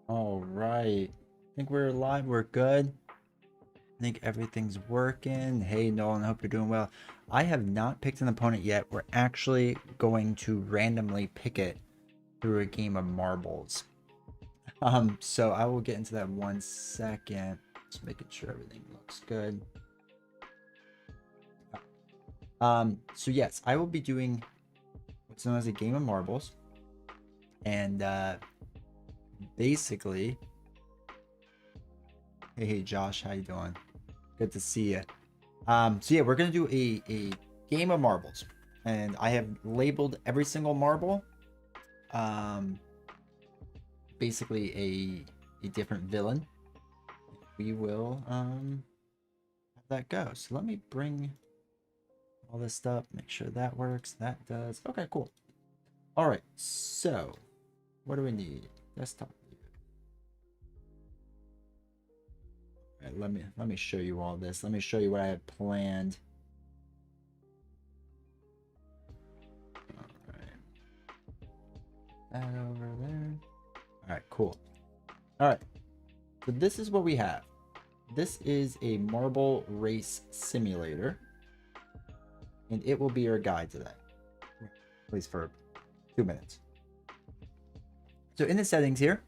All right. I think we're live. We're good. I think everything's working. Hey, Nolan, hope you're doing well. I have not picked an opponent yet. We're actually going to randomly pick it through a game of marbles. So I will get into that 1 second. Just making sure everything looks good. So yes, I will be doing what's known as a game of marbles. And basically, hey Josh, how you doing? Good to see you. So yeah, we're gonna do a game of marbles, and I have labeled every single marble, um, basically a different villain. We will have that go. So let me bring all this stuff, make sure that works. That does. Okay, cool. All right. So what do we need? Desktop. All right, let me show you all this. Let me show you what I have planned. All right. That over there. All right, cool. All right. So this is what we have. This is a marble race simulator, and it will be your guide today, at least for 2 minutes. So in the settings here,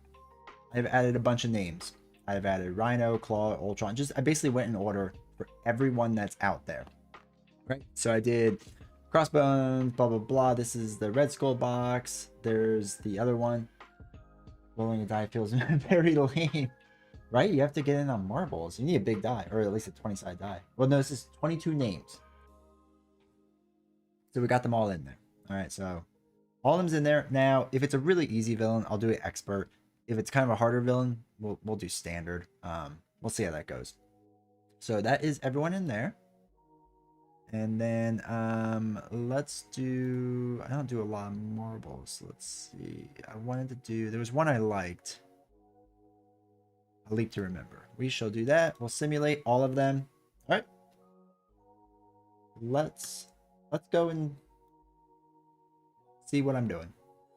I've added a bunch of names. I've added Rhino, Claw, Ultron. I basically went in order for everyone that's out there. Right. So I did Crossbones, blah blah blah. This is the Red Skull box. There's the other one. Rolling a die feels very lame. Right? You have to get in on marbles. You need a big die, or at least a 20-side die. Well, no, this is 22 names. So we got them all in there. All right, so all of them's in there. Now, if it's a really easy villain, I'll do it expert. If it's kind of a harder villain, we'll do standard. We'll see how that goes. So that is everyone in there. And then let's do, I don't do a lot of marbles. Let's see. I wanted to do, there was one I liked. A leap to remember. We shall do that. We'll simulate all of them. All right. Let's go and see what I'm doing.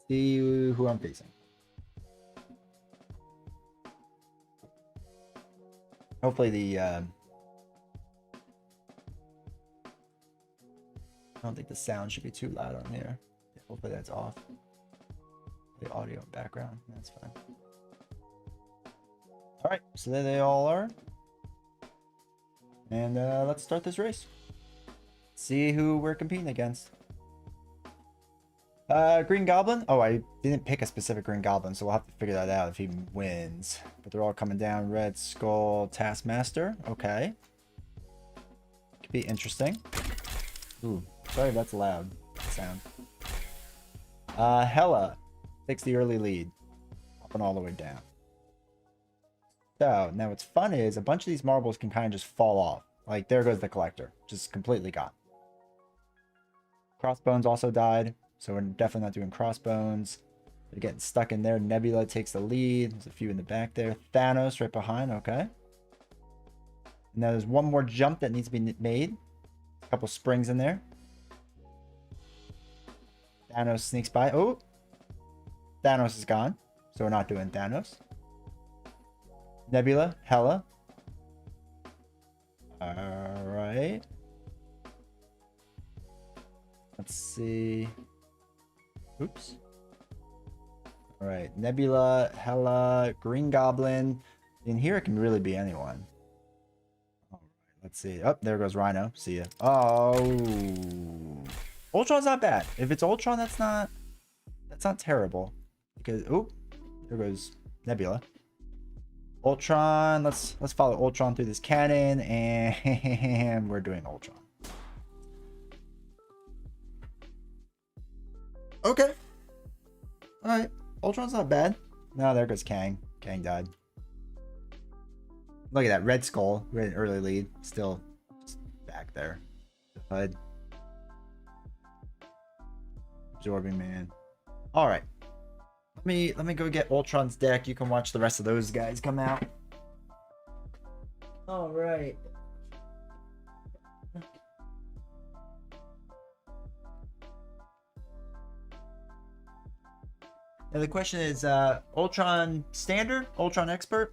See who I'm facing. Hopefully the I don't think the sound should be too loud on here. Yeah, hopefully that's off. The audio in background. That's fine. All right, so there they all are. And let's start this race. See who we're competing against. Green Goblin. Oh, I didn't pick a specific Green Goblin, so we'll have to figure that out if he wins. But they're all coming down. Red Skull, Taskmaster. Okay. Could be interesting. Ooh, sorry, that's loud sound. Hella takes the early lead, up and all the way down. So now what's fun is a bunch of these marbles can kind of just fall off. Like there goes the collector, just completely gone. Crossbones also died, so we're definitely not doing Crossbones. They're getting stuck in there. Nebula takes the lead. There's a few in the back there. Thanos right behind. Okay. Now there's one more jump that needs to be made. A couple springs in there. Thanos sneaks by. Oh, Thanos is gone, so we're not doing Thanos. Nebula, Hela. All right. Let's see. Oops. All right. Nebula, Hela, Green Goblin. In here, it can really be anyone. All right. Let's see. Oh, there goes Rhino. See ya. Oh. Ultron's not bad. If it's Ultron, that's not terrible. Because oh, there goes Nebula. Ultron. Let's follow Ultron through this cannon, and we're doing Ultron. Okay. All right. Ultron's not bad. No, there goes Kang. Kang died. Look at that Red Skull. We had an early lead. Still just back there. The HUD. Absorbing Man. All right. Let me go get Ultron's deck. You can watch the rest of those guys come out. All right. Now the question is, Ultron Standard, Ultron Expert?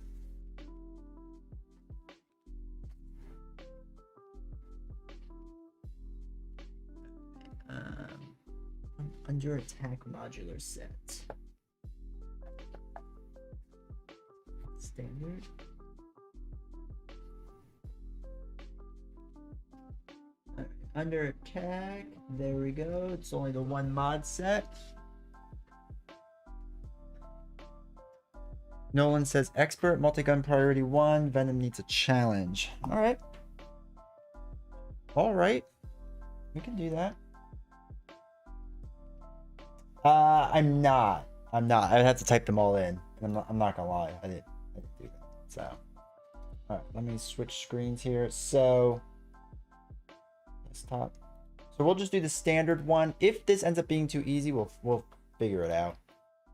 Under attack modular set. Standard. Right. Under attack, there we go. It's only the one mod set. Nolan says expert, multi-gun priority 1, Venom needs a challenge. Alright. Alright. We can do that. I'm not. I'd have to type them all in. I'm not gonna lie. I didn't do that. So, all right. Let me switch screens here. So, desktop. So we'll just do the standard one. If this ends up being too easy, we'll figure it out.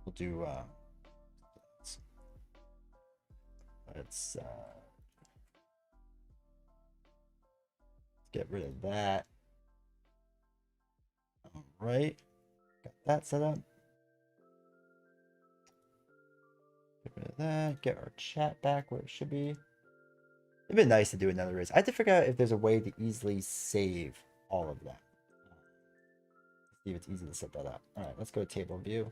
We'll do. Let's get rid of that. All right. Got that set up. Get rid of that. Get our chat back where it should be. It'd be nice to do another race. I have to figure out if there's a way to easily save all of that. See if it's easy to set that up. All right, let's go to table view.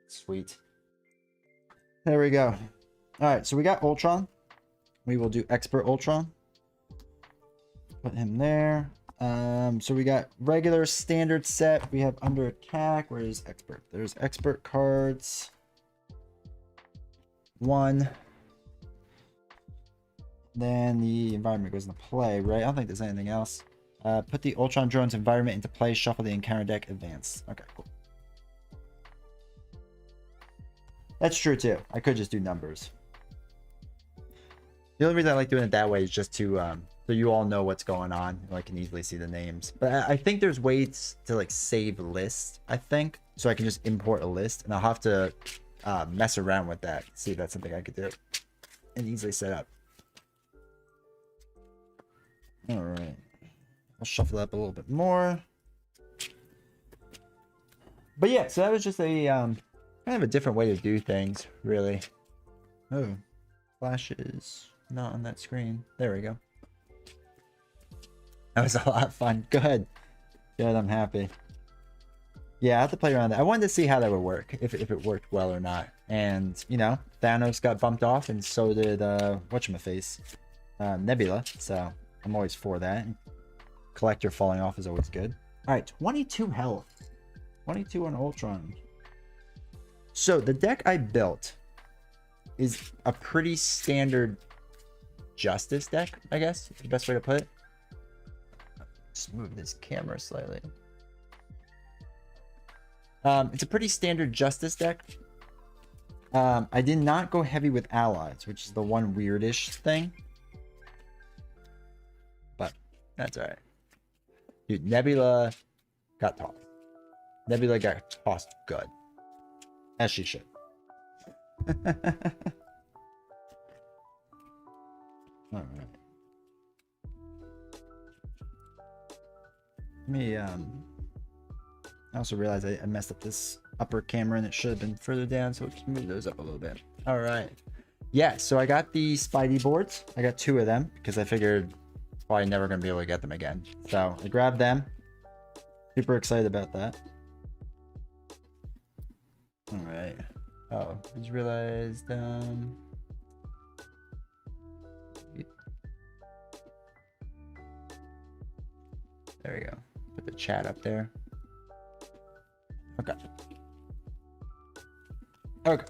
Sweet. There we go. All right, so we got Ultron. We will do Expert Ultron. Put him there. So we got regular standard set. We have under attack. Where is expert? There's expert cards. 1. Then the environment goes into play, right? I don't think there's anything else. Put the Ultron drone's environment into play. Shuffle the encounter deck. Advance. Okay, cool. That's true too. I could just do numbers. The only reason I like doing it that way is just to so you all know what's going on. I can easily see the names. But I think there's ways to like save lists, I think. So I can just import a list, and I'll have to mess around with that. See if that's something I could do and easily set up. All right. I'll shuffle up a little bit more. But yeah, so that was just a kind of a different way to do things, really. Oh, Flash is not on that screen. There we go. That was a lot of fun. Good. Good, I'm happy. Yeah, I have to play around that. I wanted to see how that would work, if it worked well or not. And, you know, Thanos got bumped off, and so did, whatchamaface, Nebula. So, I'm always for that. Collector falling off is always good. Alright, 22 health. 22 on Ultron. So, the deck I built is a pretty standard Justice deck, I guess, is the best way to put it. Just move this camera slightly. It's a pretty standard Justice deck. I did not go heavy with allies, which is the one weirdish thing. But that's alright. Dude, Nebula got tossed. Nebula got tossed good. As she should. Alright. Let me, I also realized I messed up this upper camera and it should have been further down, so let's move those up a little bit. Alright. Yeah, so I got the Spidey boards. I got 2 of them because I figured probably never going to be able to get them again. So I grabbed them. Super excited about that. Alright. Oh, I just realized, there we go. Put the chat up there. Okay. Okay.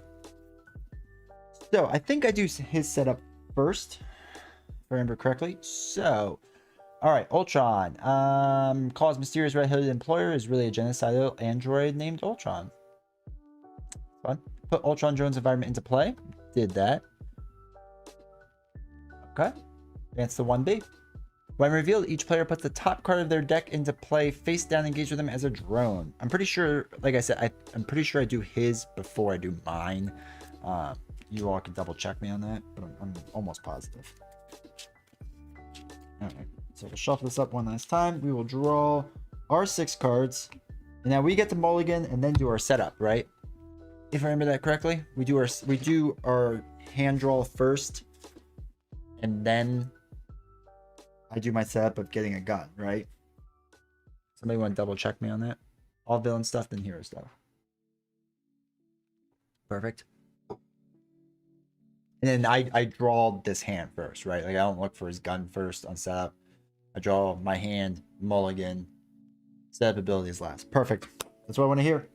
So I think I do his setup first, if I remember correctly. So, all right, Ultron. Calls mysterious red-hooded employer is really a genocidal android named Ultron. Fun. Put Ultron drone's environment into play. Did that. Okay. Advance to 1B. When revealed, each player puts the top card of their deck into play, face down, engage with them as a drone. I'm pretty sure, like I said, I'm pretty sure I do his before I do mine. You all can double check me on that, but I'm almost positive. All right, so we'll shuffle this up one last time. We will draw our 6 cards. And now we get to mulligan and then do our setup, right? If I remember that correctly, we do our hand draw first, and then I do my setup of getting a gun, right? Somebody want to double check me on that? All villain stuff, then hero stuff. Perfect. And then I draw this hand first, right? Like I don't look for his gun first on setup. I draw my hand, mulligan, setup abilities last. Perfect. That's what I want to hear.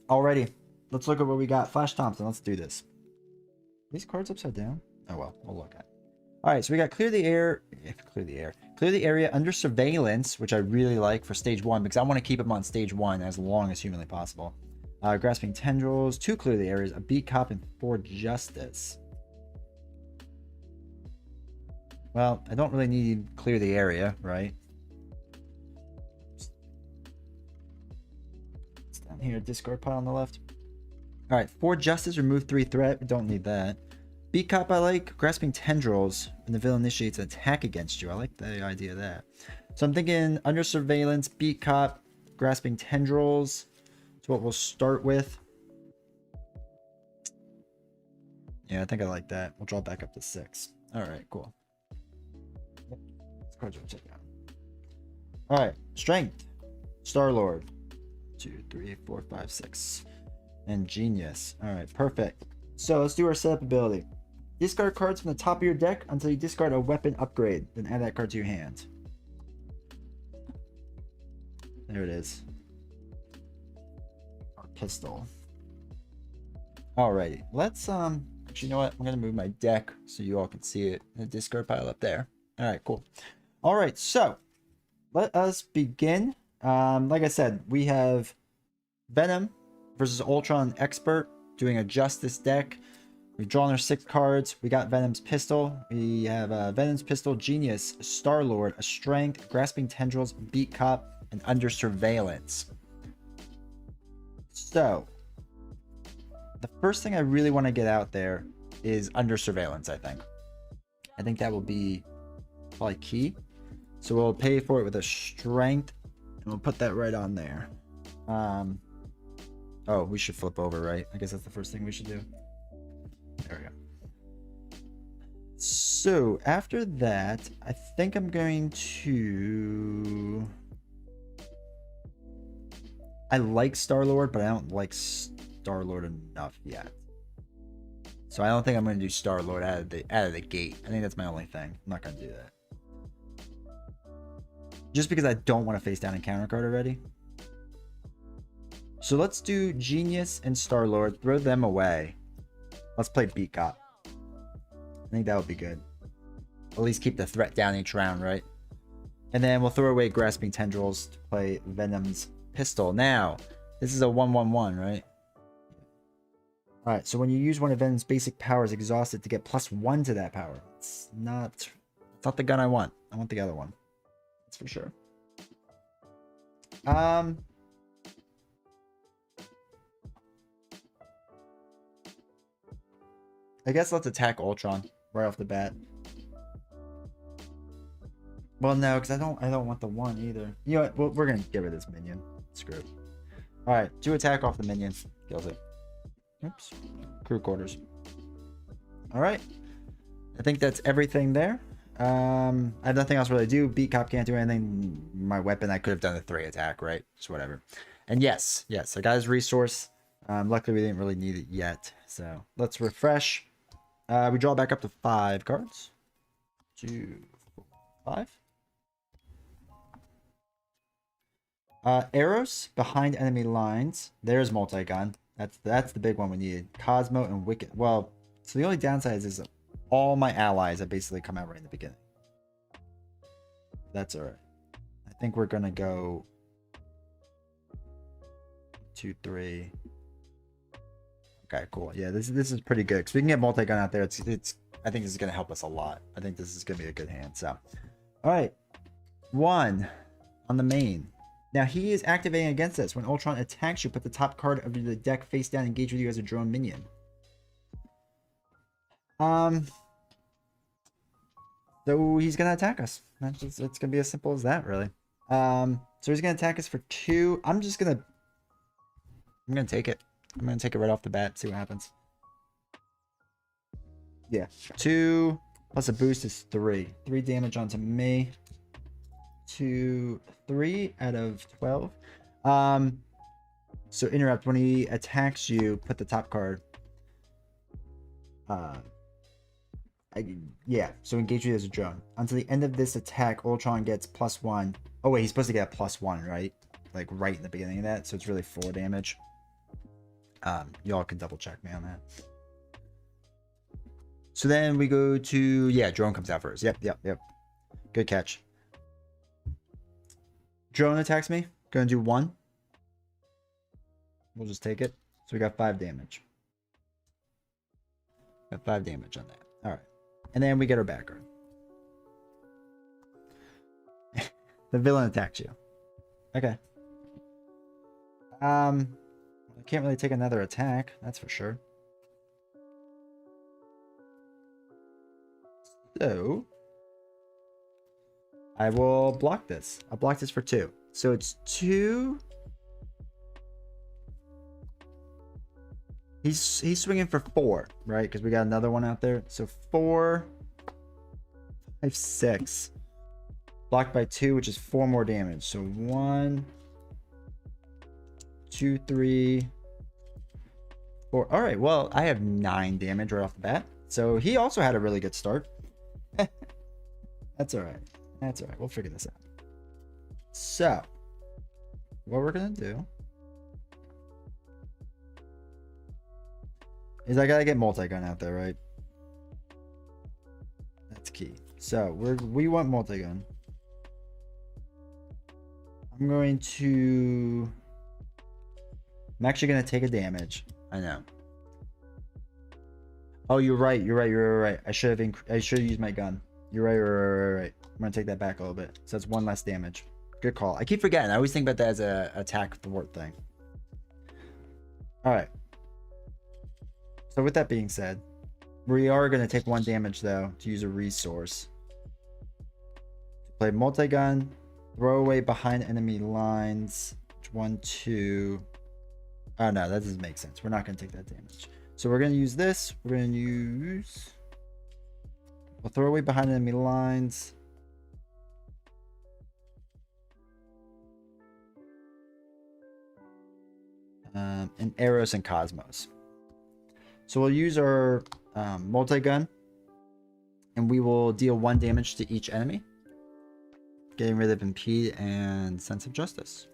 Alrighty. Let's look at what we got. Flash Thompson. Let's do this. Are these cards upside down? Oh well, we'll look at it. Alright, so we got clear the air. Clear the area under surveillance, which I really like for stage 1 because I want to keep him on stage 1 as long as humanly possible. Grasping tendrils, 2 clear the areas, a beat cop, and 4 justice. Well, I don't really need clear the area, right? It's down here, discard pile on the left. Alright, 4 justice, remove 3 threat. We don't need that. Beat cop I like. Grasping tendrils, and the villain initiates an attack against you. I like the idea of that. So I'm thinking under surveillance, beat cop, grasping tendrils. That's what we'll start with. Yeah, I think I like that. We'll draw back up to 6. Alright, cool. Cards will check out. All right, strength, Star-Lord, 2, 3, 4, 5, 6, and genius. All right, perfect. So let's do our setup ability. Discard cards from the top of your deck until you discard a weapon upgrade. Then add that card to your hand. There it is. Our pistol. Alrighty, let's actually, you know what? I'm gonna move my deck so you all can see it. The discard pile up there. All right, cool. All right, so let us begin. Like I said, we have Venom versus Ultron Expert doing a Justice deck. We've drawn our 6 cards. We got Venom's pistol. We have Venom's pistol, Genius, Star-Lord, a Strength, Grasping Tendrils, Beat Cop, and Under Surveillance. So the first thing I really want to get out there is Under Surveillance, I think. I think that will be probably key. So we'll pay for it with a strength, and we'll put that right on there. Oh, we should flip over, right? I guess that's the first thing we should do. There we go. So after that, I think I'm going to... I like Star-Lord, but I don't like Star-Lord enough yet. So I don't think I'm going to do Star-Lord out of the gate. I think that's my only thing. I'm not going to do that. Just because I don't want to face down and counter card already. So let's do Genius and Star-Lord. Throw them away. Let's play Beat Cop. I think that would be good. At least keep the threat down each round, right? And then we'll throw away Grasping Tendrils to play Venom's pistol. Now, this is a 1/1/1, right? Alright, so when you use one of Venom's basic powers exhausted to get +1 to that power. It's not the gun I want. I want the other one. That's for sure. I guess let's attack Ultron right off the bat. Well, no, because I don't want the 1 either. You know what? Well, we're gonna get rid of this minion. Screw it. All right, 2 attack off the minion. Kills it. Oops. Crew quarters. All right. I think that's everything there. I have nothing else really to do. Beat Cop can't do anything. My weapon, I could have done a 3 attack, right? Just whatever. And yes, I got his resource. Luckily, we didn't really need it yet. So let's refresh. We draw back up to 5 cards. 2, 4, 5. Arrows behind enemy lines. There's multi-gun. That's the big one we needed. Cosmo and Wicked. Well, so the only downside is all my allies have basically come out right in the beginning. That's alright. I think we're gonna go 2, 3. Okay, cool. Yeah, this is pretty good because we can get multi-gun out there. It's I think this is gonna help us a lot. I think this is gonna be a good hand. So, all right, 1 on the main. Now he is activating against us. When Ultron attacks you, put the top card of the deck face down, engage with you as a drone minion. So he's gonna attack us. It's gonna be as simple as that, really. So he's gonna attack us for 2. I'm gonna take it. I'm gonna take it right off the bat, see what happens. Yeah. 2 plus a boost is 3. 3 damage onto me. 2, 3 out of 12. So interrupt, when he attacks you, put the top card. Yeah, so engage you as a drone. Until the end of this attack, Ultron gets +1. Oh wait, he's supposed to get a +1, right? Like right in the beginning of that, so it's really 4 damage. Y'all can double check me on that. So then we go to, yeah, drone comes out first. Yep. Good catch. Drone attacks me. Gonna do 1. We'll just take it. So we got 5 damage. Got 5 damage on that. Alright. And then we get our background. The villain attacks you. Okay. I can't really take another attack, that's for sure. So I will block this. I'll block this for 2. So it's 2. He's swinging for 4, right? Because we got another one out there. So 4, 5, 6. Blocked by 2, which is 4 more damage. So 1, 2, 3, 4. All right. Well, I have 9 damage right off the bat. So he also had a really good start. That's all right. That's all right. We'll figure this out. So what we're gonna do is I gotta get multi-gun out there, right? That's key. So we want multi-gun. I'm actually gonna take a damage. I know. Oh, you're right. You're right. I should have used my gun. You're right. I'm gonna take that back a little bit. So that's 1 less damage. Good call. I keep forgetting. I always think about that as a attack thwart thing. All right. So with that being said, we are going to take 1 damage though to use a resource. Play multi-gun, throw away behind enemy lines. 1, 2. Oh no, that doesn't make sense. We're not going to take that damage. So we're going to use this. We'll throw away behind enemy lines. And Eros and Cosmos. So we'll use our multi-gun, and we will deal 1 damage to each enemy, getting rid of Impede and Sense of Justice.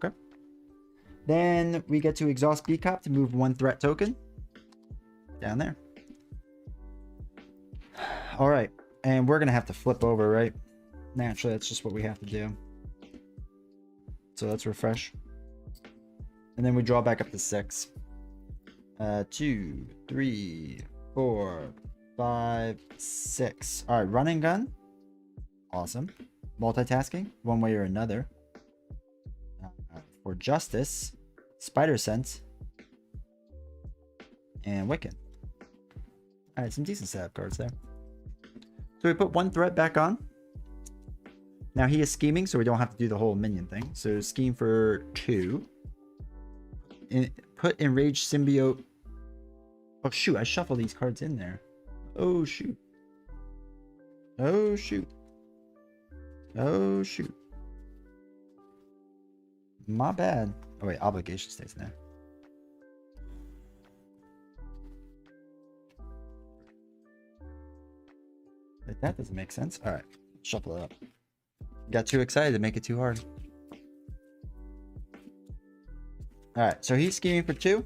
Okay. Then we get to exhaust B-Cop to move 1 threat token down there. All right, and we're gonna have to flip over, right? Naturally, that's just what we have to do. So let's refresh. And then we draw back up to 6. 2, 3, 4, 5, 6. All right, running gun. Awesome. Multitasking, one way or another. For Justice, Spider Sense, and Wiccan. All right, some decent setup cards there. So we put 1 threat back on. Now he is scheming, so we don't have to do the whole minion thing. So scheme for 2. Put Enraged Symbiote. Oh shoot, I shuffled these cards in there. Oh shoot. Oh shoot. Oh shoot. My bad. Oh wait, obligation stays there. That doesn't make sense. All right, shuffle it up. Got too excited to make it too hard. All right, so he's scheming for 2.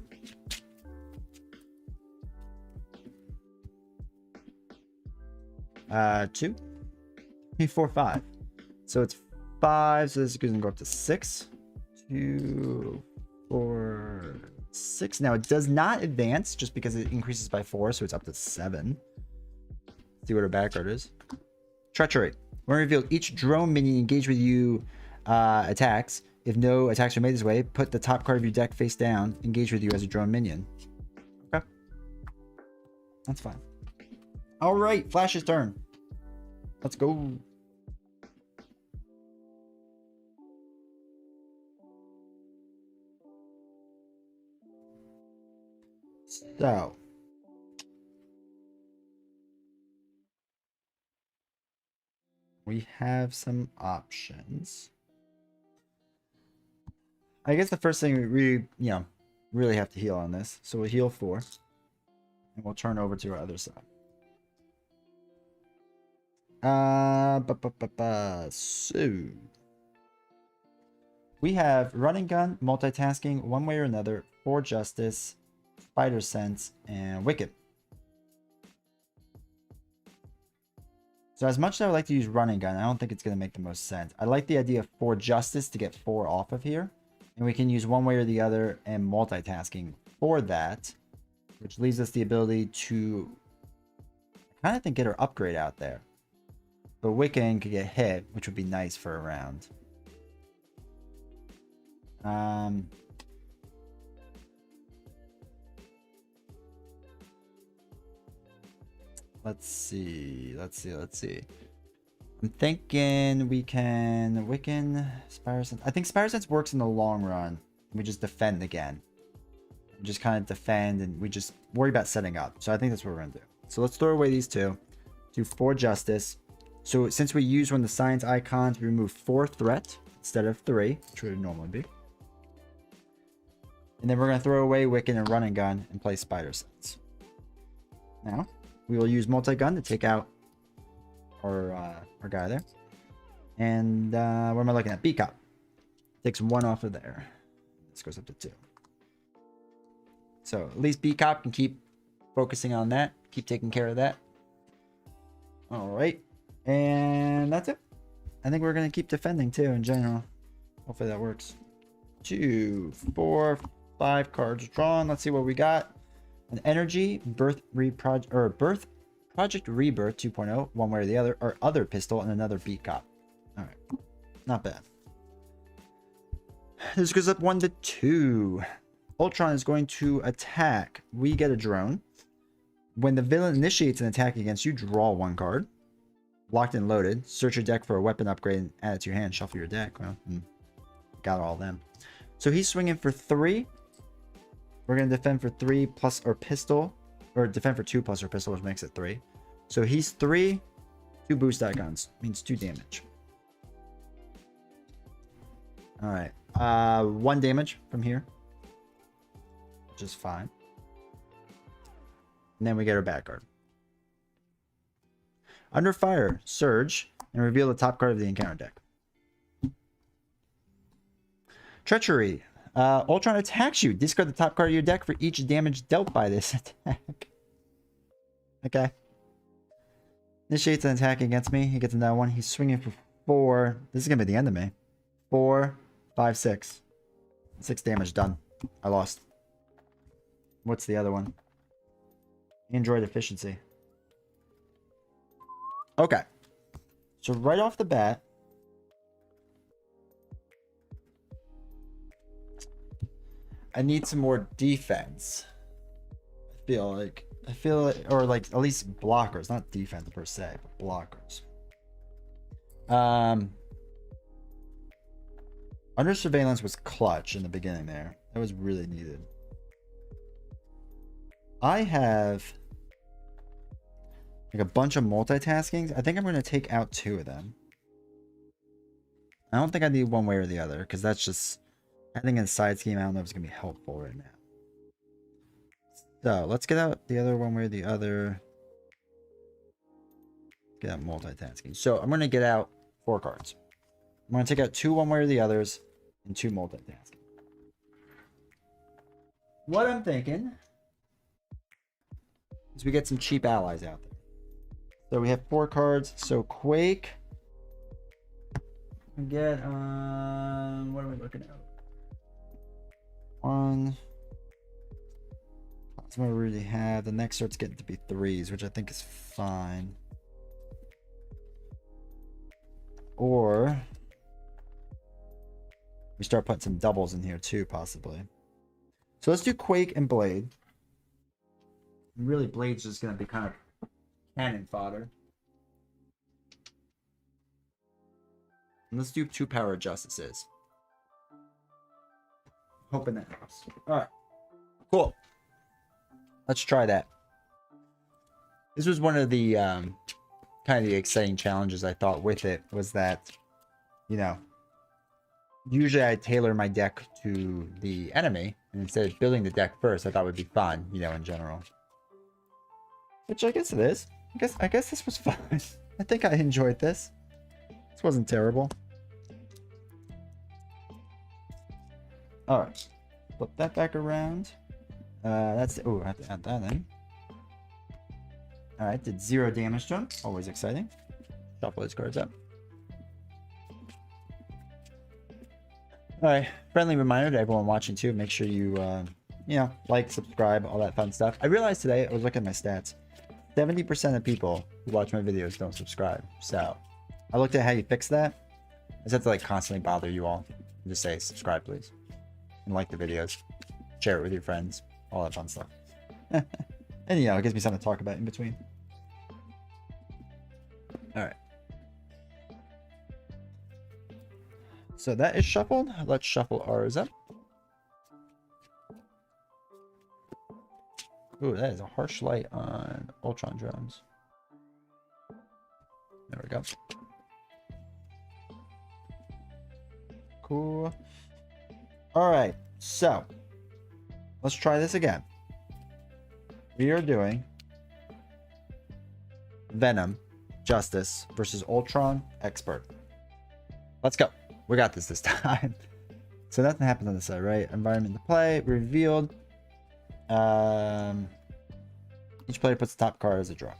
Two, 3, 4, 5. So it's 5. So this is going to go up to 6. 2, 4, 6. Now it does not advance just because it increases by 4, so it's up to 7. Let's see what our backguard is. Treachery. When revealed, each drone minion engaged with you attacks. If no attacks are made this way, put the top card of your deck face down. Engage with you as a drone minion. Okay. That's fine. All right, Flash's turn. Let's go. So we have some options. I guess the first thing we really have to heal on this. So we'll heal 4. And we'll turn over to our other side. So we have running gun, multitasking, one way or another, 4 justice, spider sense, and wicked. So as much as I would like to use running gun, I don't think it's going to make the most sense. I like the idea of 4 justice to get 4 off of here. And we can use one way or the other and multitasking for that. Which leaves us the ability to kind of think get our upgrade out there. But Wiccan could get hit, which would be nice for a round. Let's see. I'm thinking we can Wiccan, Spire Sense. I think Spire Sense works in the long run. We just defend again. We just kind of defend and we just worry about setting up. So I think that's what we're going to do. So let's throw away these 2. Do 4 justice. So since we use one of the science icons, we remove 4 threat instead of 3, which would normally be. And then we're going to throw away Wiccan and running gun and play Spider Sense. Now, we will use multi-gun to take out our guy there. And what am I looking at? B-Cop. Takes 1 off of there. This goes up to 2. So at least B-Cop can keep focusing on that. Keep taking care of that. Alright. And that's it. I think we're going to keep defending too in general. Hopefully that works. 2, 4, 5 cards drawn. Let's see what we got. An energy, Project Rebirth 2.0, one way or the other, or other pistol, and another beat cop. Alright. Not bad. This goes up 1 to 2. Ultron is going to attack. We get a drone. When the villain initiates an attack against you, draw 1 card. Locked and loaded. Search your deck for a weapon upgrade and add it to your hand. Shuffle your deck. Well, got all of them. So he's swinging for 3. We're going to defend for 3 plus our pistol. Or defend for 2 plus our pistol, which makes it 3. So he's 3. 2 boost icons. Means 2 damage. Alright. 1 damage from here. Which is fine. And then we get our bad card. Under fire, surge, and reveal the top card of the encounter deck. Treachery. Ultron attacks you. Discard the top card of your deck for each damage dealt by this attack. Okay. Initiates an attack against me. He gets another 1. He's swinging for 4. This is going to be the end of me. 4, 5, 6. 6 damage done. I lost. What's the other one? Android efficiency. Okay. So right off the bat, I need some more defense. I feel like, or like at least blockers, not defense per se, but blockers. Under surveillance was clutch in the beginning there. That was really needed. I have like a bunch of multitasking. I think I'm going to take out 2 of them. I don't think I need one way or the other because that's just adding a side scheme. I don't know if it's going to be helpful right now. So let's get out the other one way or the other. Get out multitasking. So I'm going to get out 4 cards. I'm going to take out 2 one way or the others and 2 multitasking. What I'm thinking is we get some cheap allies out there. So we have 4 cards. So Quake. We get what are we looking at? 1. That's what we already have. The next starts getting to be 3s, which I think is fine. Or we start putting some doubles in here too, possibly. So let's do Quake and Blade. Really, Blade's just going to be kind of cannon fodder. And let's do 2 power justices. Hoping that helps. Alright. Cool. Let's try that. This was one of the kind of the exciting challenges I thought with it, was that, you know, usually I tailor my deck to the enemy, and instead of building the deck first, I thought would be fun, you know, in general. Which I guess it is. I guess this was fun. I think I enjoyed this. This wasn't terrible. All right, flip that back around. That's oh, I have to add that in. All right, did 0 damage to him. Always exciting. Shuffle his cards up. All right, friendly reminder to everyone watching too. Make sure you, you know, like, subscribe, all that fun stuff. I realized today, I was looking at my stats. 70% of people who watch my videos don't subscribe. So I looked at how you fix that. I just have to like constantly bother you all and just say subscribe, please, and like the videos, share it with your friends, all that fun stuff. And you know, it gives me something to talk about in between. All right. So that is shuffled. Let's shuffle ours up. Ooh, that is a harsh light on Ultron drones. There we go. Cool. All right, so let's try this again. We are doing Venom, Justice versus Ultron, Expert. Let's go. We got this time. So nothing happens on this side, right? Environment to play, revealed. Each player puts the top card as a draw.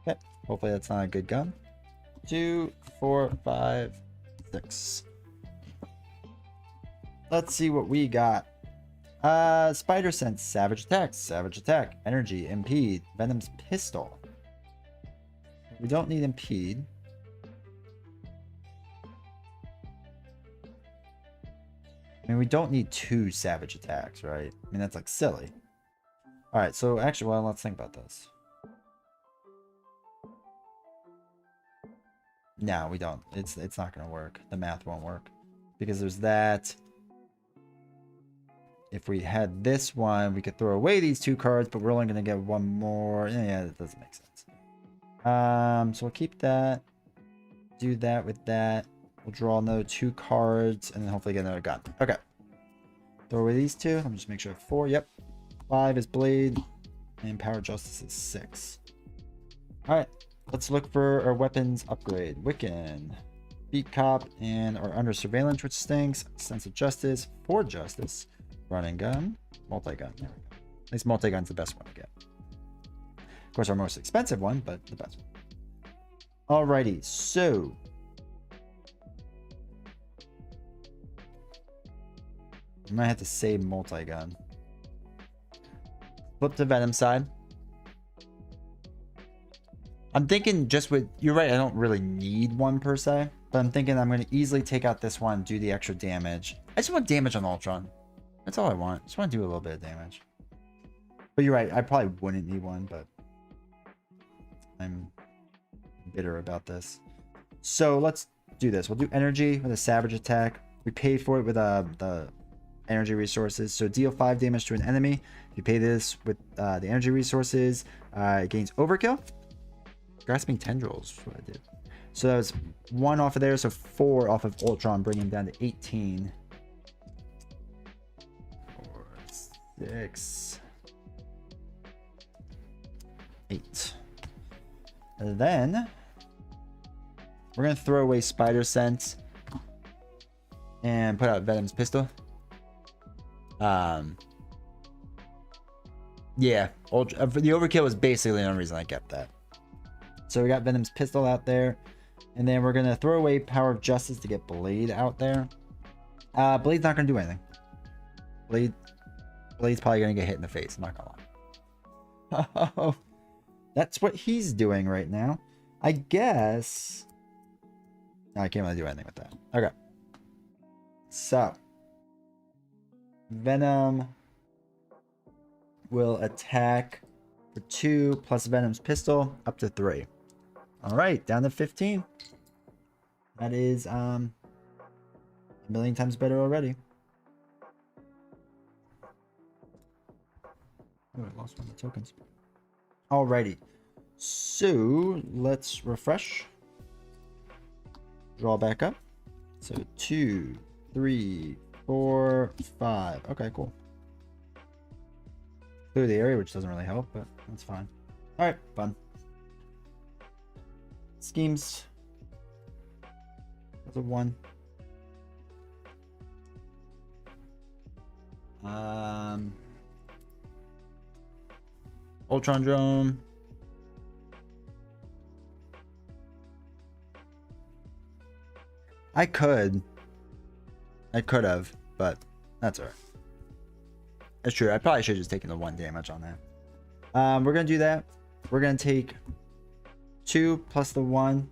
Okay, hopefully that's not a good gun. 2, 4, 5, 6. Let's see what we got. Spider Sense, Savage Attack, Energy, Impede, Venom's Pistol. We don't need Impede. I mean, we don't need 2 Savage Attacks, right? I mean, that's like silly. Alright, so actually, well, let's think about this. No, we don't. It's not going to work. The math won't work. Because there's that. If we had this one, we could throw away these 2 cards, but we're only going to get 1 more. Yeah, that doesn't make sense. So we'll keep that. Do that with that. We'll draw another 2 cards, and then hopefully get another gun. Okay. Throw away these 2. Let me just make sure. 4, yep. 5 is Blade, and Power Justice is 6. Alright, let's look for our weapons upgrade. Wiccan, Beat Cop, and our Under Surveillance, which stinks. Sense of Justice, 4 Justice, Run and Gun, Multi-Gun. There we go. At least Multi-Gun's the best one to get. Of course, our most expensive one, but the best one. Alrighty, so I might have to save Multi-Gun. Flip to Venom side. I'm thinking just with... You're right, I don't really need 1 per se. But I'm thinking I'm going to easily take out this one, do the extra damage. I just want damage on Ultron. That's all I want. Just want to do a little bit of damage. But you're right, I probably wouldn't need 1, but... I'm bitter about this. So let's do this. We'll do Energy with a Savage Attack. We paid for it with the energy resources. So deal 5 damage to an enemy. If you pay this with the energy resources, it gains Overkill. Grasping Tendrils is what I did. So that was 1 off of there. So 4 off of Ultron, bringing him down to 18. 4, 6, 8. And then we're going to throw away Spider Sense and put out Venom's Pistol. Yeah, the Overkill was basically the only reason I kept that. So we got Venom's Pistol out there, and then we're gonna throw away Power of Justice to get Blade out there. Blade's not gonna do anything. Blade's probably gonna get hit in the face. I'm not gonna lie. Oh, that's what he's doing right now. I guess. No, I can't really do anything with that. Okay. So Venom will attack for 2 plus Venom's Pistol up to 3. All right, down to 15. That is a million times better already. Oh, I lost one of the tokens. Alrighty. So let's refresh. Draw back up. So 2, 3, 4, 5. Okay, cool. Clear the area, which doesn't really help, but that's fine. Alright, fun. Schemes. That's a 1. Ultron Drone. I could have, but that's alright. That's true. I probably should have just taken the 1 damage on that. We're gonna do that. We're gonna take 2 plus the 1.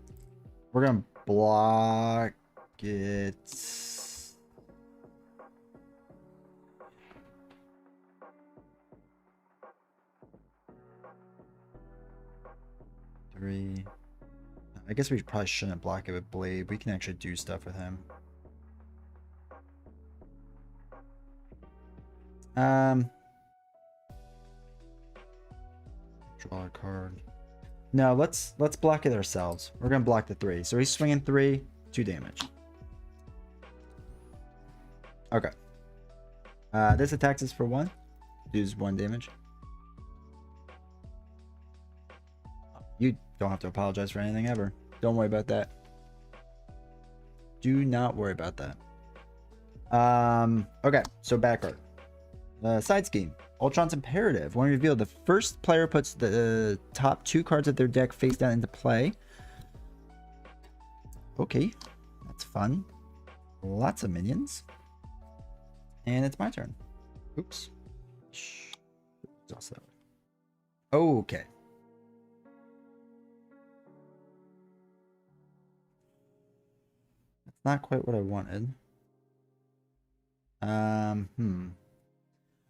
We're gonna block it. 3. I guess we probably shouldn't block it with Blade. We can actually do stuff with him. Draw a card. No, let's block it ourselves. We're gonna block the 3. So he's swinging 3, 2 damage. Okay. This attacks us for 1. Does 1 damage. You don't have to apologize for anything ever. Don't worry about that. Do not worry about that. Okay, so back art. Side scheme. Ultron's Imperative. When revealed, the first player puts the top 2 cards of their deck face down into play. Okay, that's fun. Lots of minions. And it's my turn. Oops. Okay. That's not quite what I wanted.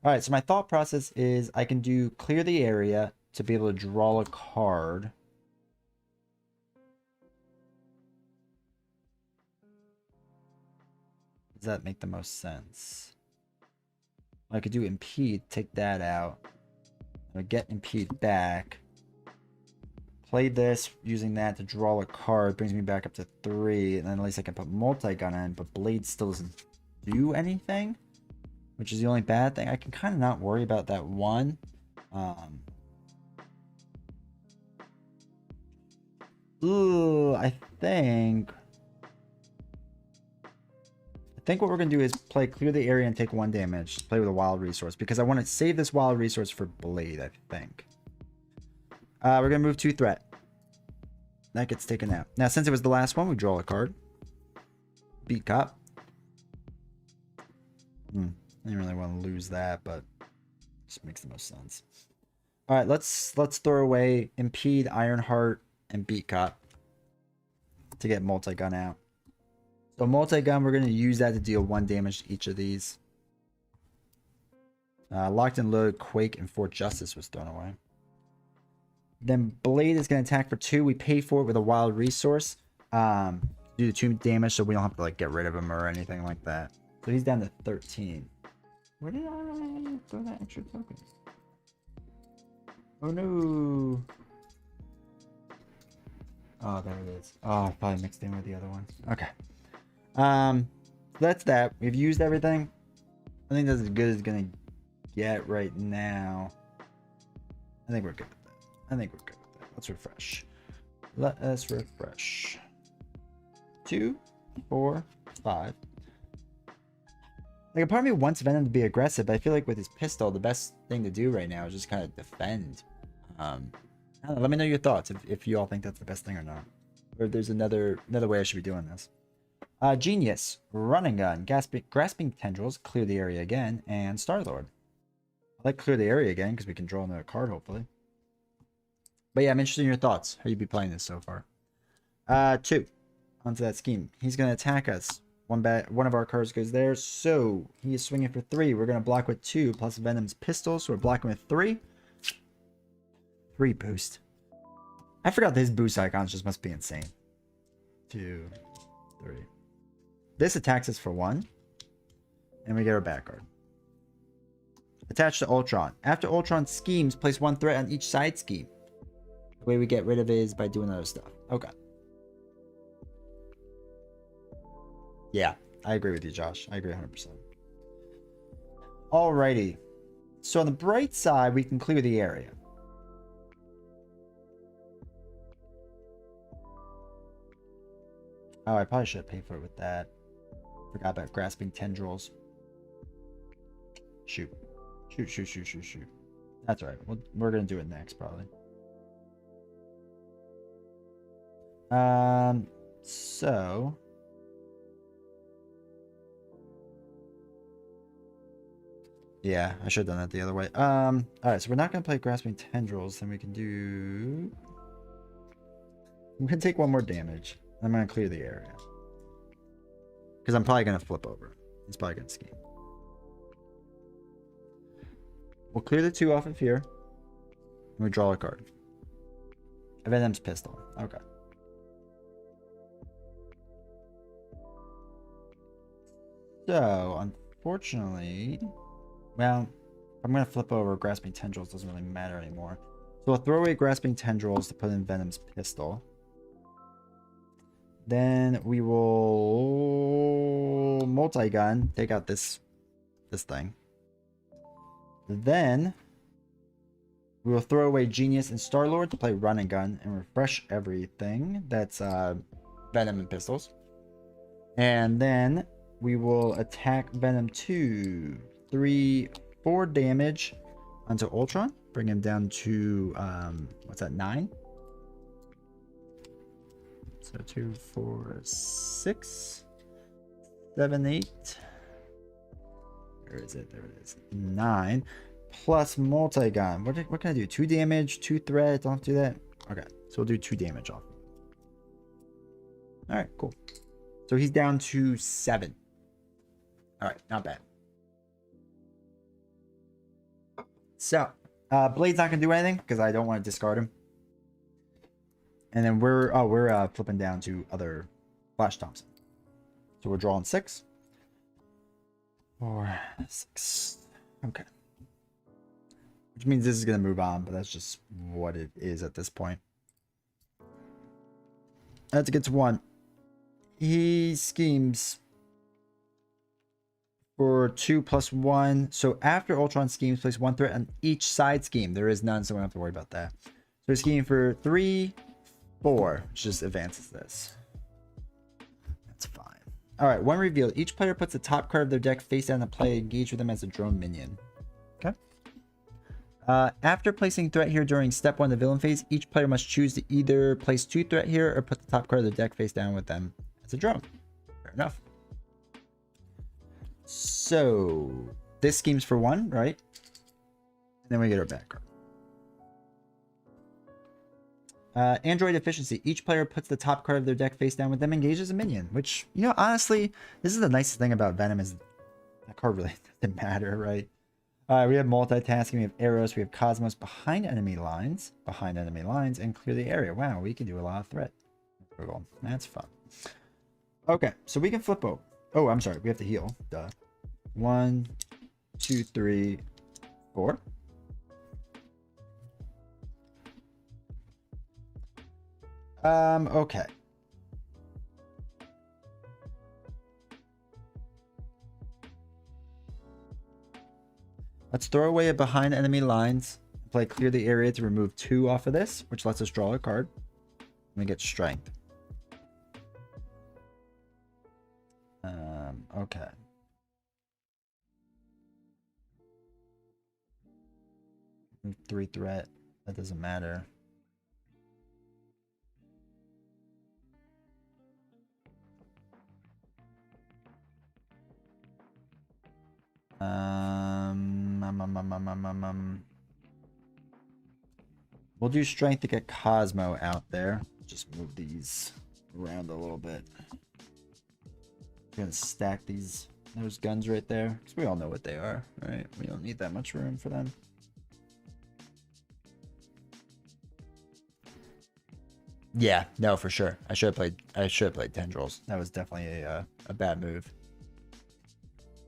Alright, so my thought process is I can do clear the area to be able to draw a card. Does that make the most sense? I could do impede, take that out. I get impede back. Play this, using that to draw a card, brings me back up to 3, and then at least I can put multi-gun in, but Blade still doesn't do anything, which is the only bad thing. I can kind of not worry about that 1. I think what we're going to do is play clear the area and take 1 damage. Play with a wild resource because I want to save this wild resource for Blade, I think. We're going to move 2 threat. That gets taken out. Now, since it was the last one, we draw a card. Beat Cop. I didn't really want to lose that, but it just makes the most sense. All right, let's throw away Impede, Ironheart, and Beat Cop to get multi-gun out. So multi-gun, we're going to use that to deal 1 damage to each of these. Locked and Loaded, Quake, and Fort Justice was thrown away. Then Blade is going to attack for 2. We pay for it with a wild resource. Do the 2 damage so we don't have to like get rid of him or anything like that. So he's down to 13. Where did I throw that extra token? Oh no. Oh, there it is. Oh, I probably mixed in with the other one. Okay. That's that. We've used everything. I think that's as good as it's gonna get right now. I think we're good with that. Let's refresh. Let us refresh. 2, 4, 5. Like, a part of me wants Venom to be aggressive, but I feel like with his pistol, the best thing to do right now is just kind of defend. I don't know, let me know your thoughts if you all think that's the best thing or not. Or if there's another way I should be doing this. Genius, Running Gun, Grasping Tendrils, Clear the Area Again, and Star-Lord. I like Clear the Area Again because we can draw another card, hopefully. But yeah, I'm interested in your thoughts. How you be playing this so far? 2. Onto that scheme. He's going to attack us. One of our cards goes there. So he is swinging for 3. We're going to block with 2 plus Venom's pistol. So we're blocking with 3. 3 boost. I forgot his boost icons just must be insane. 2, 3. This attacks us for 1. And we get our back card. Attached to Ultron. After Ultron schemes, place 1 threat on each side scheme. The way we get rid of it is by doing other stuff. Okay. Yeah, I agree with you, Josh. I agree 100%. Alrighty. So on the bright side, we can clear the area. Oh, I probably should have paid for it with that. Forgot about grasping tendrils. Shoot. Shoot. That's all right. We're going to do it next, probably. So... yeah, I should have done that the other way. Alright, so we're not going to play grasping tendrils. Then we can do... I'm going to take 1 more damage. I'm going to clear the area. Because I'm probably going to flip over. He's probably going to scheme. We'll clear the 2 off of here. And we draw a card. Venom's pistol. Okay. So, unfortunately... well, I'm going to flip over. Grasping tendrils doesn't really matter anymore. So we'll throw away grasping tendrils to put in Venom's pistol. Then we will multi-gun, take out this thing. Then we will throw away Genius and Star-Lord to play Run and Gun and refresh everything. That's Venom and pistols. And then we will attack Venom 2, 3, 4 damage onto Ultron. Bring him down to what's that, 9? So 2, 4, 6, 7, 8. Where is it? There it is. 9 plus multi-gun. What can I do? 2 damage, 2 threat. Don't have to do that. Okay, so we'll do 2 damage off. All right, cool. So he's down to 7. All right, not bad. So Blade's not gonna do anything because I don't want to discard him. And then we're flipping down to other Flash Thompson. So we're drawing 6. 4, 6. Okay. Which means this is going to move on, but that's just what it is at this point. That's get to 1. He schemes for 2 plus 1. So after Ultron schemes, place 1 threat on each side scheme. There is none, so we don't have to worry about that. So he's scheming for 3, 4, which just advances this. That's fine. Alright, 1 reveal. Each player puts the top card of their deck face down and play. Engage with them as a drone minion. Okay. After placing threat here during step 1 of the villain phase, each player must choose to either place 2 threat here or put the top card of their deck face down with them as a drone. Fair enough. So, this scheme's for 1, right? And then we get our back card. Android efficiency. Each player puts the top card of their deck face down with them, engages a minion. Which, you know, honestly, this is the nicest thing about Venom is that card really doesn't matter, right? We have multitasking, we have arrows, we have Cosmos behind enemy lines, and clear the area. Wow, we can do a lot of threat. That's fun. Okay, so we can flip over. Oh, I'm sorry, we have to heal. Duh. 1, 2, 3, 4. Okay. Let's throw away a behind enemy lines. Play clear the area to remove 2 off of this, which lets us draw a card. And we get strength. Okay. Move 3 threat. That doesn't matter. We'll do strength to get Cosmo out there. Just move these around a little bit. Gonna stack those guns right there because we all know what they are, right? We don't need that much room for them. Yeah, no, for sure. I should have played tendrils. That was definitely a bad move.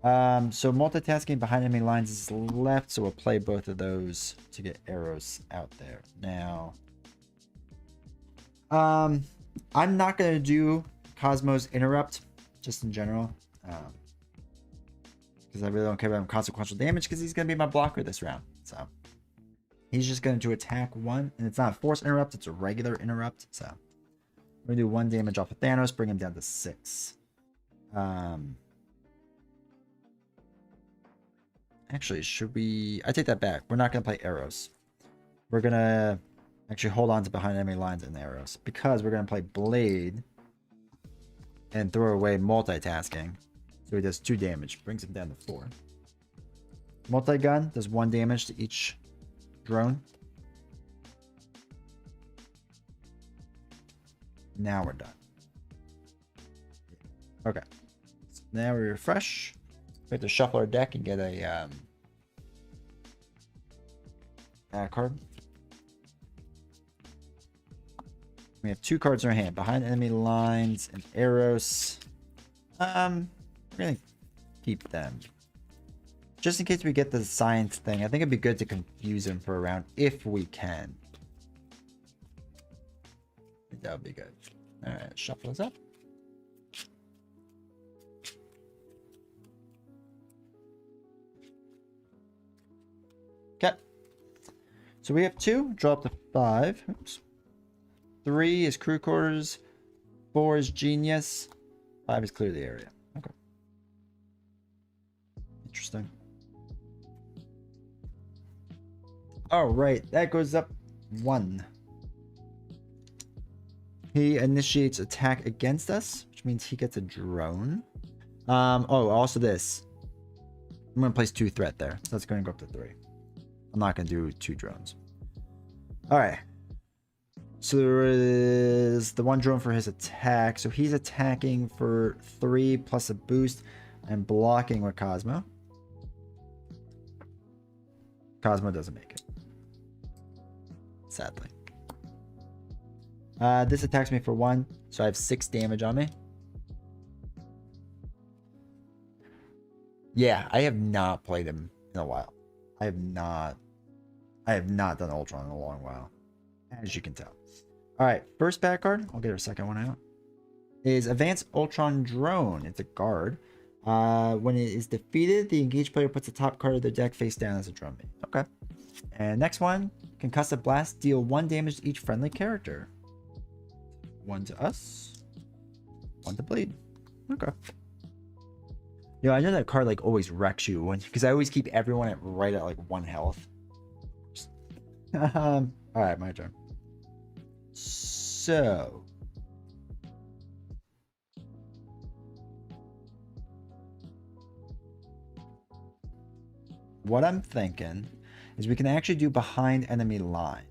So multitasking behind enemy lines is left, so we'll play both of those to get arrows out there. Now, I'm not gonna do Cosmo's interrupt, just in general, because I really don't care about consequential damage, because he's gonna be my blocker this round. So he's just going to attack one, and it's not a force interrupt, it's a regular interrupt. So we're gonna do 1 damage off of Thanos, bring him down to 6. Actually, should we... I take that back. We're not going to play arrows. We're going to actually hold on to behind enemy lines and arrows, because we're going to play blade and throw away multitasking. So he does 2 damage, brings him down to 4. Multi-gun does 1 damage to each drone. Now we're done. Okay. So now we refresh. We have to shuffle our deck and get a card. We have 2 cards in our hand. Behind enemy lines and arrows. We're gonna keep them. Just in case we get the science thing. I think it'd be good to confuse him for a round if we can. I think that would be good. Alright, shuffle this up. Okay. So we have 2. Draw up to 5. Oops. 3 is crew quarters. 4 is genius. 5 is clear the area. Okay. Interesting. All right, that goes up 1. He initiates attack against us, which means he gets a drone. Oh, also this. I'm gonna place 2 threat there, so that's gonna go up to 3. I'm not gonna do 2 drones. All right. So there is the 1 drone for his attack. So he's attacking for 3 plus a boost and blocking with Cosmo. Cosmo doesn't make it. Sadly. This attacks me for 1, so I have 6 damage on me. Yeah, I have not played him in a while. I have not done Ultron in a long while, as you can tell. All right, first back card. I'll get our second one out. Is Advanced Ultron Drone. It's a guard. When it is defeated, the engaged player puts the top card of their deck face down as a drum beat. Okay. And next one, Concussive Blast. Deal 1 damage to each friendly character. 1 to us. 1 to Blade. Okay. You know, I know that card like always wrecks you when, because I always keep everyone at right at like 1 health. All right, my turn. So what I'm thinking is we can actually do behind enemy line.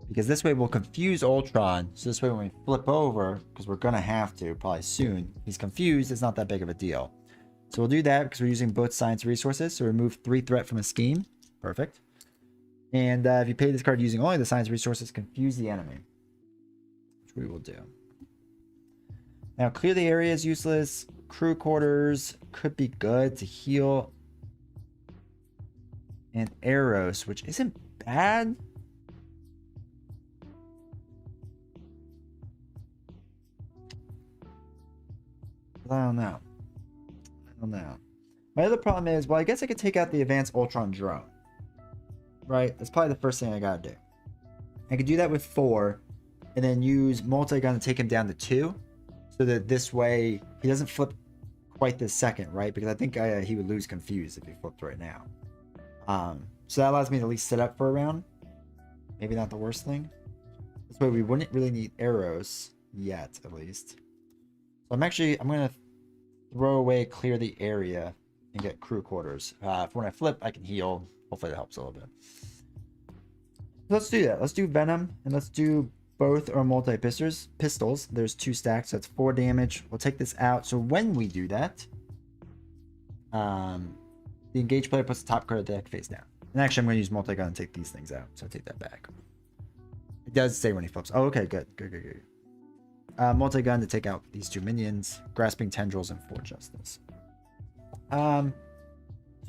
Because this way we'll confuse Ultron. So this way when we flip over, because we're going to have to probably soon, he's confused, it's not that big of a deal. So we'll do that because we're using both science resources. So remove 3 threat from a scheme. Perfect. And if you pay this card using only the science resources, confuse the enemy. Which we will do. Now clear the area is useless. Crew quarters could be good to heal. And arrows, which isn't bad. I don't know. My other problem is, well, I guess I could take out the Advanced Ultron Drone. Right? That's probably the first thing I gotta do. I could do that with 4, and then use multi-gun to take him down to 2, so that this way he doesn't flip quite this second, right? Because I think he would lose confused if he flipped right now. So that allows me to at least set up for a round. Maybe not the worst thing. This way we wouldn't really need arrows yet, at least. So I'm gonna throw away clear the area and get crew quarters. For when I flip, I can heal. Hopefully that helps a little bit. Let's do that. Let's do Venom, and let's do both our multi-pistols. There's 2 stacks, so that's 4 damage. We'll take this out. So when we do that, the engaged player puts the top card of the deck face down. And actually, I'm going to use multi-gun and take these things out. So I take that back. It does say when he flips. Oh, okay, good. multi-gun to take out these 2 minions, grasping tendrils and 4 justice. So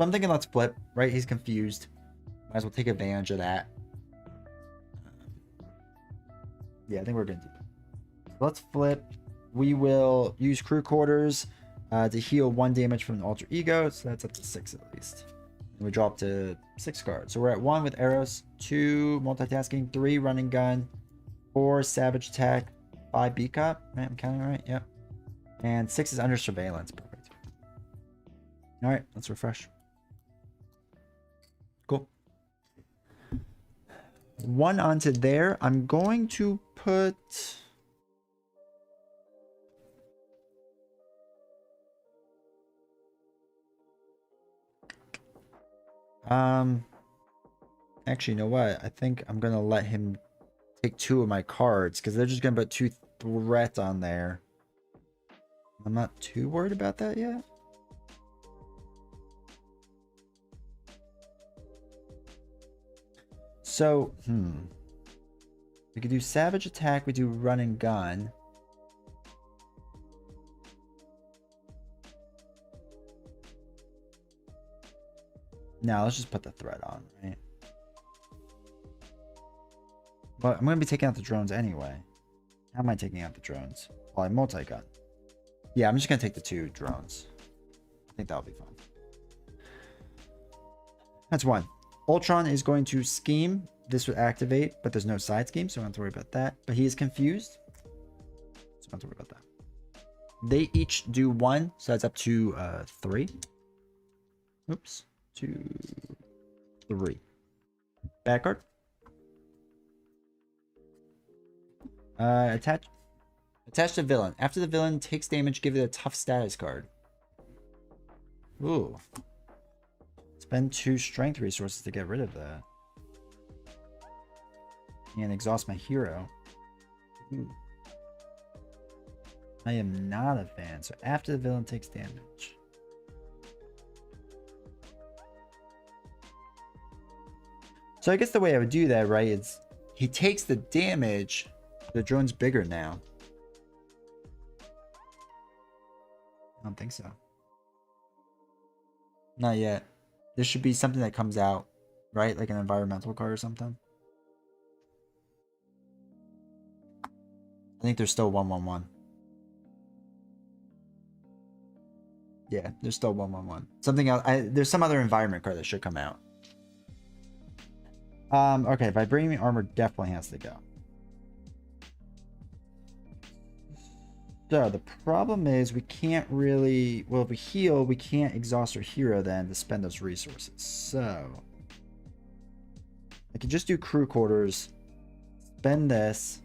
I'm thinking let's flip, right? He's confused. Might as well take advantage of that. Yeah, I think we're gonna do that. Let's flip. We will use crew quarters to heal 1 damage from the alter ego, so that's up to 6 at least. And we drop to 6 cards. So we're at 1 with arrows, 2 multitasking, 3 running gun, 4 savage attack, 5 beat cop. Right, I'm counting right. Yep. And 6 is under surveillance. Perfect. All right, let's refresh. Cool. 1 onto there. I'm going to put. Actually, you know what? I think I'm gonna let him take 2 of my cards because they're just gonna put 2 threat on there. I'm not too worried about that yet. So, we could do savage attack. We do run and gun. Now let's just put the threat on, right? But I'm going to be taking out the drones anyway. How am I taking out the drones? Well, I multi-gun. Yeah, I'm just going to take the 2 drones. I think that'll be fun. That's 1. Ultron is going to scheme. This would activate, but there's no side scheme, so I don't have to worry about that. But he is confused, so I don't have to worry about that. They each do 1, so that's up to 3. Oops. 2, 3. Back card. Attach to villain. After the villain takes damage, give it a tough status card. Ooh. Spend 2 strength resources to get rid of that. And exhaust my hero. Ooh. I am not a fan. So after the villain takes damage. So I guess the way I would do that, right, is he takes the damage. The drone's bigger now. I don't think so. Not yet. There should be something that comes out, right? Like an environmental card or something. I think there's still 1/1/1. Yeah, there's still 1/1/1. Something else. There's some other environment card that should come out. Okay, vibranium armor definitely has to go. So the problem is we can't really, well, if we heal, we can't exhaust our hero then to spend those resources. So I could just do crew quarters, spend this,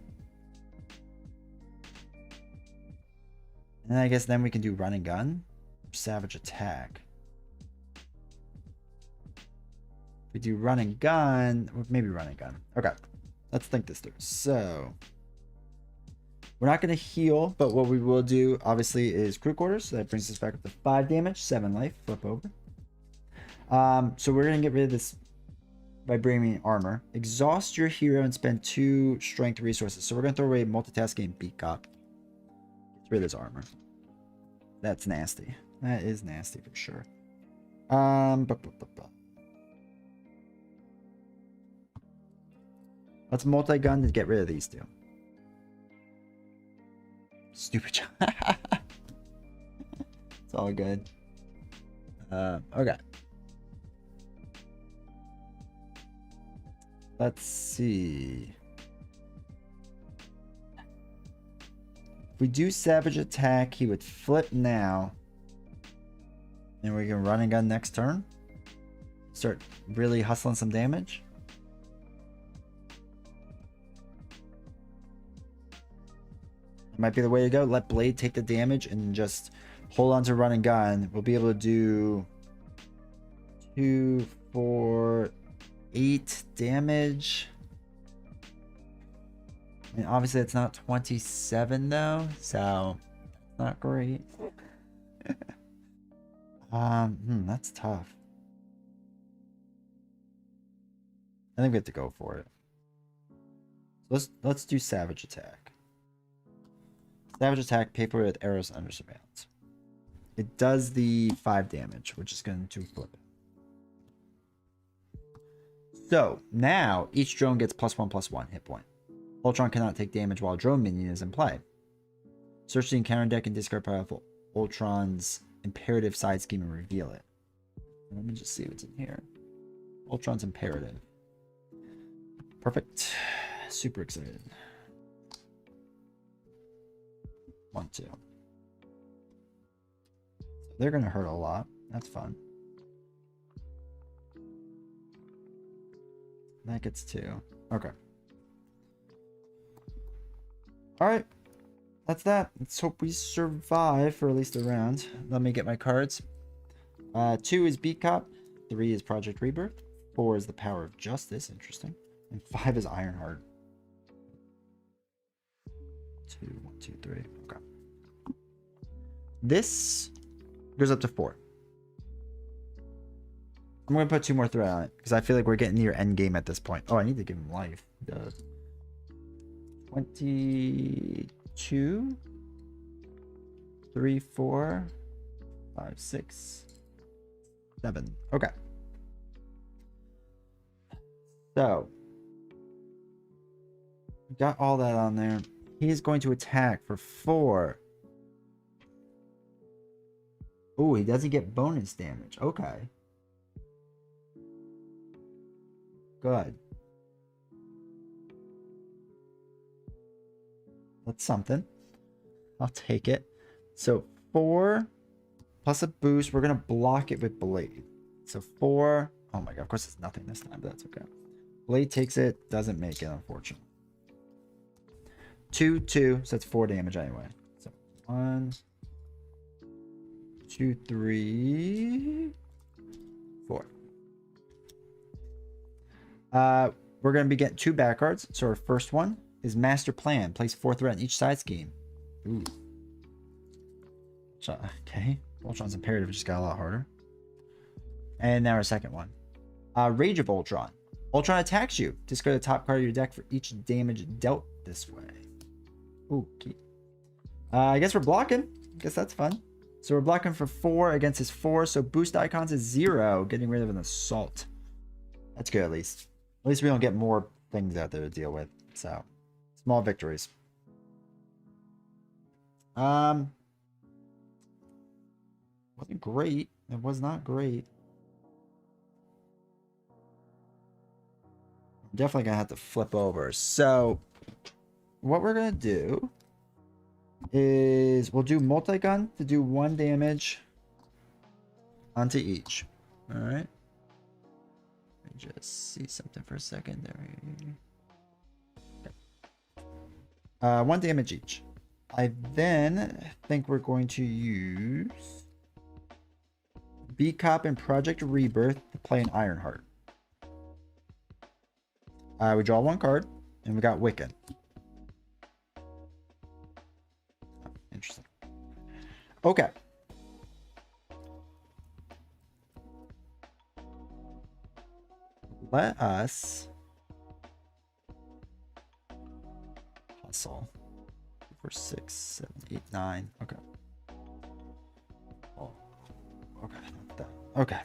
and I guess then we can do run and gun or savage attack. If we do run and gun, or maybe run and gun. Okay, let's think this through. So we're not going to heal, but what we will do, obviously, is crew quarters. So that brings us back up to 5 damage, 7 life. Flip over. So we're going to get rid of this vibranium armor. Exhaust your hero and spend 2 strength resources. So we're going to throw away multitasking and beat cop. Get rid of this armor. That's nasty. That is nasty for sure. Let's multi-gun to get rid of these 2. Stupid job. It's all good. Okay. Let's see. If we do savage attack, he would flip now. And we can run and gun next turn. Start really hustling some damage. Might be the way to go. Let Blade take the damage and just hold on to run and gun. We'll be able to do 2, 4, 8 damage. I mean, obviously it's not 27 though, so not great. That's tough. I think we have to go for it. Let's do savage attack. Savage attack, paper with arrows under surveillance. It does the 5 damage, which is going to flip. So now each drone gets +1/+1 hit point. Ultron cannot take damage while a drone minion is in play. Search the encounter deck and discard powerful Ultron's imperative side scheme and reveal it. Let me just see what's in here. Ultron's imperative. Perfect. Super excited. 1, 2. They're going to hurt a lot. That's fun. That gets 2. Okay. Alright. That's that. Let's hope we survive for at least a round. Let me get my cards. 2 is Beat Cop. 3 is Project Rebirth. 4 is the Power of Justice. Interesting. And 5 is Ironheart. 2, 1, 2, 3. Okay. This goes up to 4. I'm going to put 2 more thread on it because I feel like we're getting near end game at this point. Oh, I need to give him life. 22, 3, 4, 5, 6, 7. Okay. So, got all that on there. He is going to attack for 4. Oh, he doesn't get bonus damage. Okay. Good. That's something. I'll take it. So 4 plus a boost. We're going to block it with Blade. So 4. Oh my god. Of course, it's nothing this time, but that's okay. Blade takes it. Doesn't make it, unfortunately. 2, 2. So that's 4 damage anyway. So 1, 2, 3, 4. We're going to be getting 2 back cards. So our first one is Master Plan. Place 4 threat on each side scheme. Ooh. Okay. Ultron's imperative just got a lot harder. And now our second one. Rage of Ultron. Ultron attacks you. Discard the top card of your deck for each damage dealt this way. Ooh. Okay. I guess we're blocking. I guess that's fun. So we're blocking for 4 against his 4. So boost icons is 0. Getting rid of an assault. That's good at least. At least we don't get more things out there to deal with. So, small victories. Wasn't great. It was not great. I'm definitely going to have to flip over. So, what we're going to do is we'll do multi-gun to do 1 damage onto each. All right. Just see something for a second there. Okay. 1 damage each. I then think we're going to use B-Cop and Project Rebirth to play an Ironheart. We draw 1 card, and we got Wiccan. Oh, interesting. Okay. Let us hustle for 6, 7, 8, 9. Okay. Oh, okay. Okay.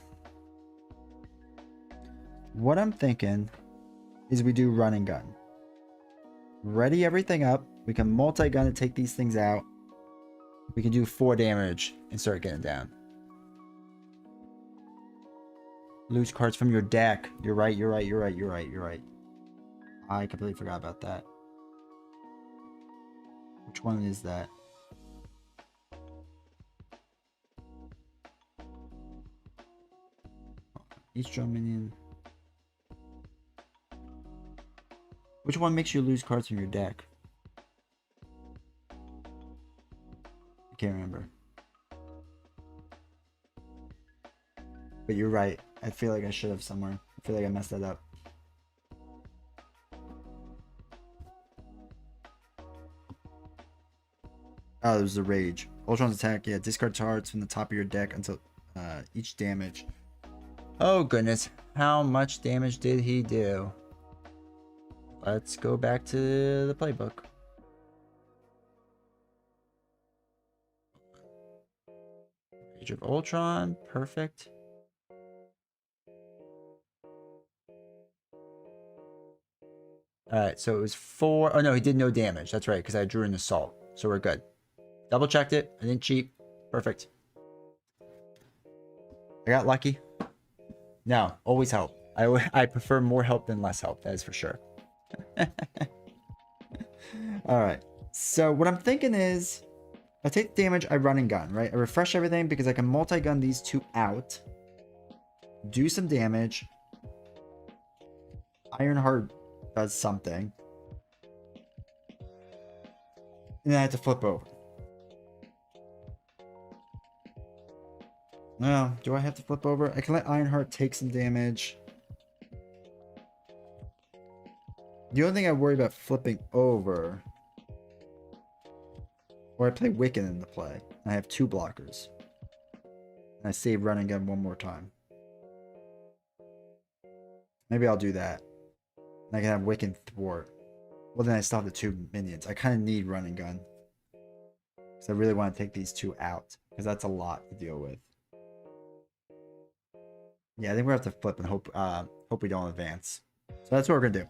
What I'm thinking is we do run and gun. Ready everything up. We can multi-gun to take these things out. We can do 4 damage and start getting down. Lose cards from your deck. You're right. I completely forgot about that. Which one is that? Each drum minion. Which one makes you lose cards from your deck? I can't remember. But you're right. I feel like I should have somewhere. I feel like I messed that up. Oh, it was the Rage. Ultron's attack. Yeah, discard cards from the top of your deck until each damage. Oh, goodness. How much damage did he do? Let's go back to the playbook. Age of Ultron. Perfect. Alright, so it was 4. Oh no, he did no damage. That's right, because I drew an assault. So we're good. Double checked it. I didn't cheat. Perfect. I got lucky. No, always help. I prefer more help than less help. That is for sure. Alright. So what I'm thinking is, I take damage, I run and gun, right? I refresh everything because I can multi-gun these two out. Do some damage. Ironheart does something. And then I have to flip over. No, do I have to flip over? I can let Ironheart take some damage. The only thing I worry about flipping over, or I play Wiccan into play. I have 2 blockers. And I save run and gun one more time. Maybe I'll do that. And I can have Wiccan thwart. Well, then I still have the 2 minions. I kind of need run and gun. Because I really want to take these 2 out. Because that's a lot to deal with. Yeah, I think we're going to have to flip and hope we don't advance. So that's what we're going to do.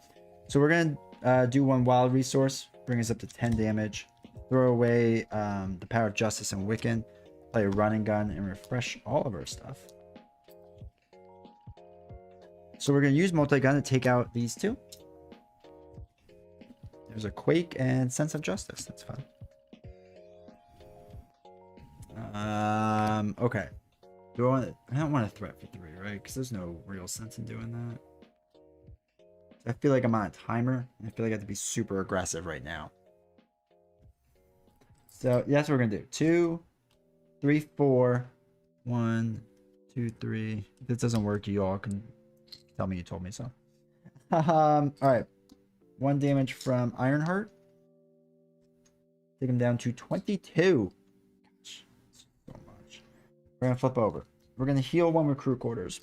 So we're going to do 1 wild resource. Bring us up to 10 damage. Throw away the Power of Justice and Wiccan. Play a run and gun and refresh all of our stuff. So we're going to use multi-gun to take out these 2. There's a Quake and Sense of Justice. That's fun. Okay. I don't want to threat for 3, right? Because there's no real sense in doing that. I feel like I'm on a timer. I feel like I have to be super aggressive right now. So yeah, that's what we're going to do. 2, 3, 4. 1, 2, 3. If this doesn't work, you all can tell me you told me so. Alright. 1 damage from Ironheart. Take him down to 22. Gosh, so much. We're going to flip over. We're going to heal 1 recruit quarters.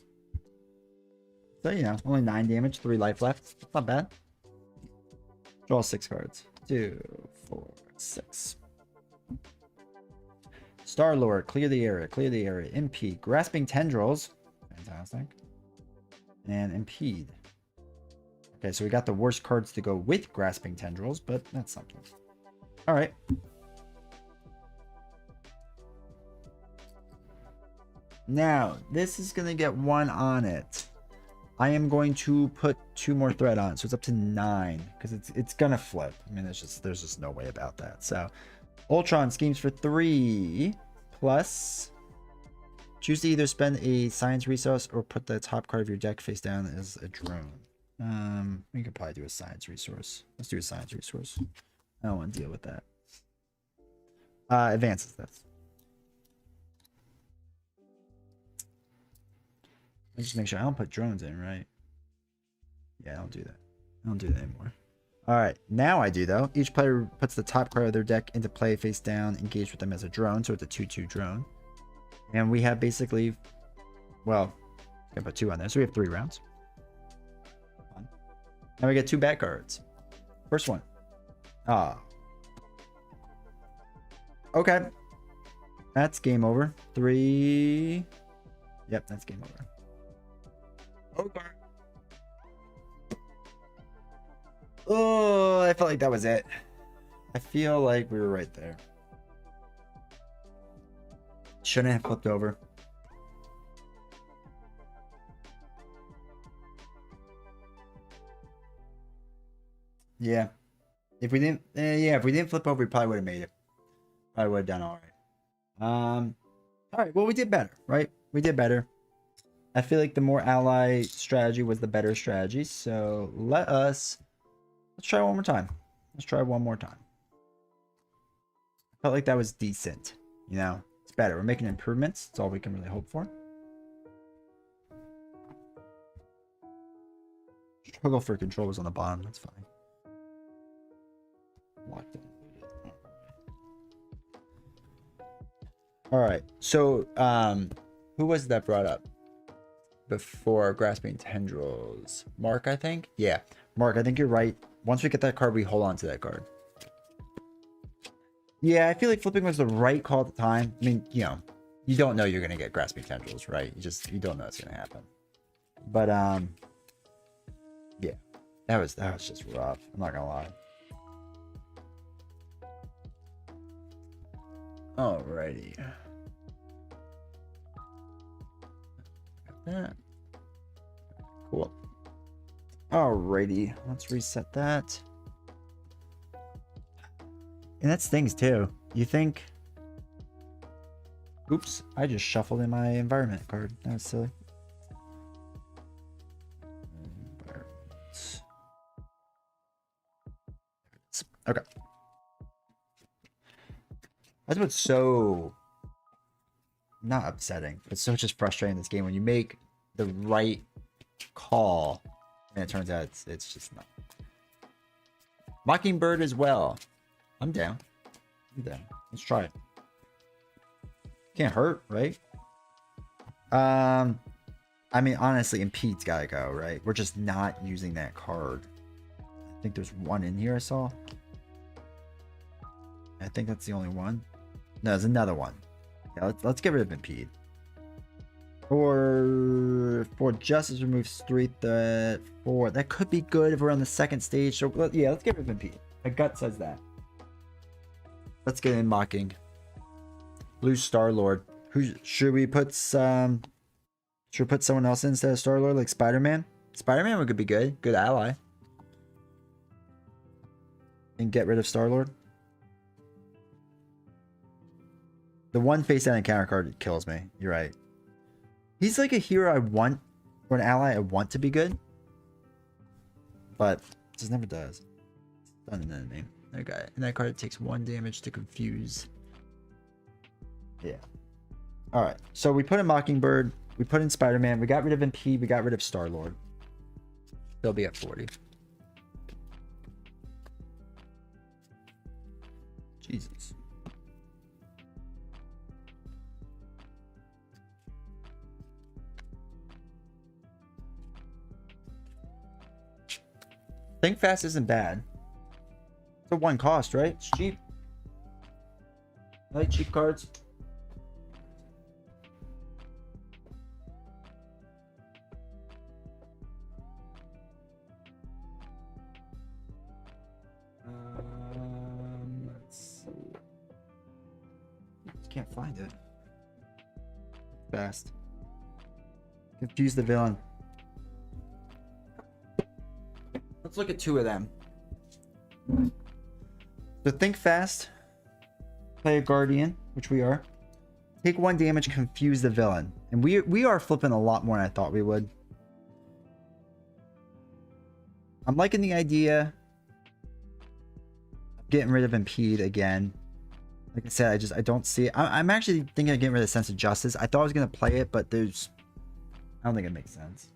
So, you know, only 9 damage, 3 life left. That's not bad. Draw 6 cards. 2, 4, 6. Star-Lord, clear the area, impede, grasping tendrils, fantastic, and impede. Okay, so we got the worst cards to go with grasping tendrils, but that's something. All right. Now, this is going to get 1 on it. I am going to put 2 more threat on it, so it's up to 9, because it's going to flip. I mean, there's just no way about that. So, Ultron schemes for 3, plus choose to either spend a science resource or put the top card of your deck face down as a drone. We could probably do a science resource. Let's do a science resource. I don't want to deal with that. Advances this. Let's just make sure I don't put drones in, right? Yeah, I don't do that. I don't do that anymore. Alright, now I do though. Each player puts the top card of their deck into play face down, engaged with them as a drone, so it's a 2/2 drone. And we have basically, well, I put 2 on there, so we have 3 rounds. Now we get 2 bad cards. First one. Okay. That's game over. 3. Yep, that's game over. Okay. Oh, I felt like that was it. I feel like we were right there. Shouldn't have flipped over. Yeah. If we didn't flip over, we probably would have made it. Probably would have done all right. All right. Well, we did better, right? We did better. I feel like the more ally strategy was the better strategy. So let's try one more time. Let's try one more time. I felt like that was decent. You know, it's better. We're making improvements. That's all we can really hope for. Struggle for control was on the bottom. That's fine. Locked in. All right. So, who was that brought up before grasping tendrils? Mark, I think. Yeah, Mark, I think you're right. Once we get that card, we hold on to that card. Yeah, I feel like flipping was the right call at the time. I mean, you know, you don't know you're gonna get grasping tendrils, right? You don't know it's gonna happen. But yeah, that was just rough. I'm not gonna lie. Alrighty. Got that. Cool. Alrighty, let's reset that. And that's things too. You think... Oops, I just shuffled in my environment card. That was silly. Okay. That's what's so... not upsetting, but so just frustrating in this game when you make the right call and it turns out it's just not. Mockingbird as well. I'm down. Let's try it. Can't hurt, right? I mean, honestly, Impede's gotta go, right? We're just not using that card. I think there's one in here I saw. I think that's the only one. No, there's another one. Yeah, let's get rid of Impede. For Justice removes 3 threat. 4. That could be good if we're on the second stage. So yeah, let's get rid of Impede. My gut says that. Let's get in Mocking. Blue Star-Lord. Who should we put some... Should we put someone else in instead of Star-Lord, like Spider-Man? Spider-Man could be good. Good ally. And get rid of Star-Lord. The one face-down encounter card kills me. You're right. He's like a hero I want, or an ally I want to be good. But it just never does. Not an enemy. Okay. And that card takes 1 damage to confuse. Yeah. Alright. So we put in Mockingbird. We put in Spider-Man. We got rid of MP. We got rid of Star-Lord. They'll be at 40. Jesus. Think Fast isn't bad. It's a 1 cost, right? It's cheap. I like cheap cards. Let's see. Just can't find it. Fast. Confuse the villain. Let's look at 2 of them. So Think Fast. Play a Guardian, which we are. Take 1 damage, confuse the villain. And we are flipping a lot more than I thought we would. I'm liking the idea of getting rid of Impede again. Like I said, I don't see it. I'm actually thinking of getting rid of Sense of Justice. I thought I was going to play it, but I don't think it makes sense.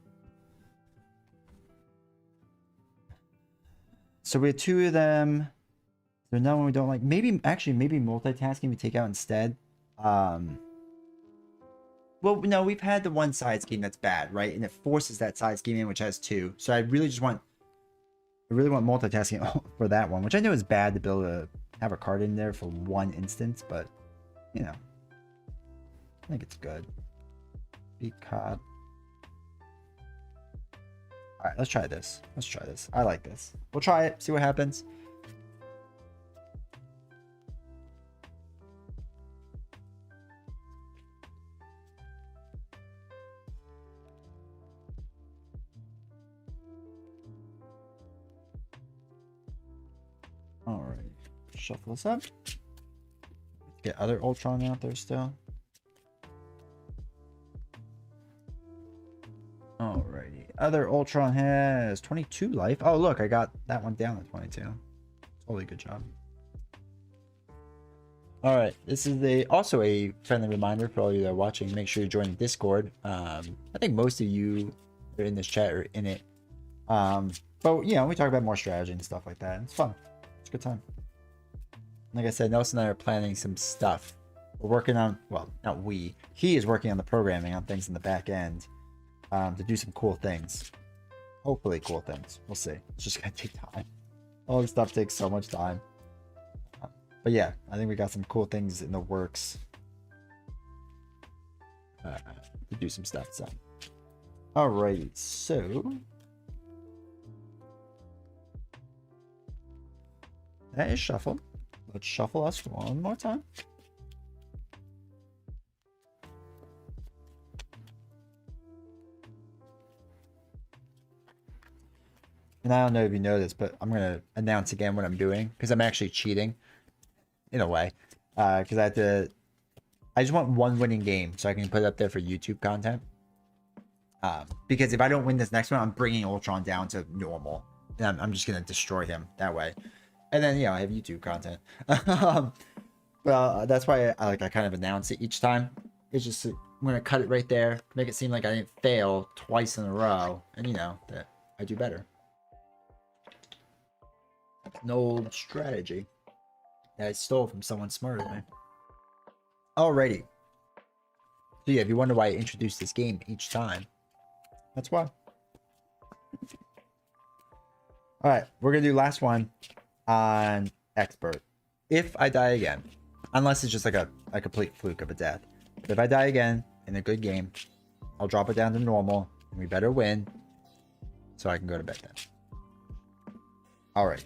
So we have 2 of them. There's no one we don't like. Maybe multitasking we take out instead. Well, no, we've had the 1 side scheme that's bad, right? And it forces that side scheme in, which has 2. So I really want multitasking for that one, which I know is bad to be able to have a card in there for 1 instance, but you know, I think it's good. Be caught. All right, let's try this. I like this. We'll try it, see what happens. All right, shuffle this up. Get other Ultron out there still. Alrighty. Other Ultron has 22 life. Oh, look, I got that one down at 22. Totally good job. Alright, this is also a friendly reminder for all you that are watching. Make sure you join the Discord. I think most of you that are in this chat are in it. But, you know, we talk about more strategy and stuff like that. It's fun. It's a good time. Like I said, Nelson and I are planning some stuff. We're working on, well, not we. He is working on the programming on things in the back end. To do some cool things. Hopefully cool things. We'll see. It's just gonna take time. All this stuff takes so much time. But yeah, I think we got some cool things in the works. to do some stuff. So, alrighty, so that is shuffled. Let's shuffle us one more time. And I don't know if you know this, but I'm going to announce again what I'm doing because I'm actually cheating in a way. Because I just want one winning game so I can put it up there for YouTube content. Because if I don't win this next one, I'm bringing Ultron down to normal. And I'm just going to destroy him that way. And then, I have YouTube content. Well, that's why I kind of announce it each time. It's just, I'm going to cut it right there. Make it seem like I didn't fail twice in a row. And, that I do better. An old strategy that I stole from someone smarter than me. Alrighty. So yeah, if you wonder why I introduced this game each time, that's why. Alright, we're gonna do last one on expert. If I die again, unless it's just like a complete fluke of a death. But if I die again in a good game, I'll drop it down to normal, and we better win, so I can go to bed then. Alright.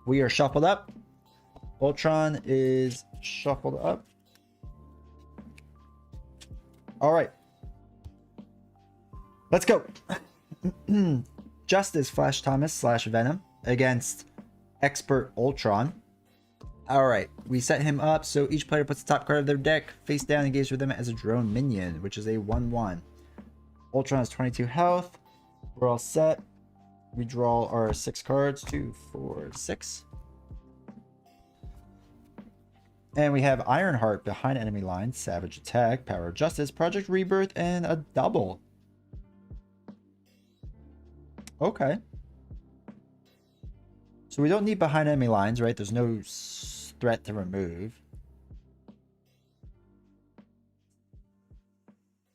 We are shuffled up. Ultron is shuffled up. All right. Let's go. Justice Flash Thomas / Venom against Expert Ultron. All right. We set him up so each player puts the top card of their deck face down and engages with them as a drone minion, which is a 1/1. Ultron has 22 health. We're all set. We draw our 6 cards, 2, 4, 6. And we have Ironheart behind enemy lines, Savage Attack, Power of Justice, Project Rebirth, and a double. Okay. So we don't need behind enemy lines, right? There's no threat to remove.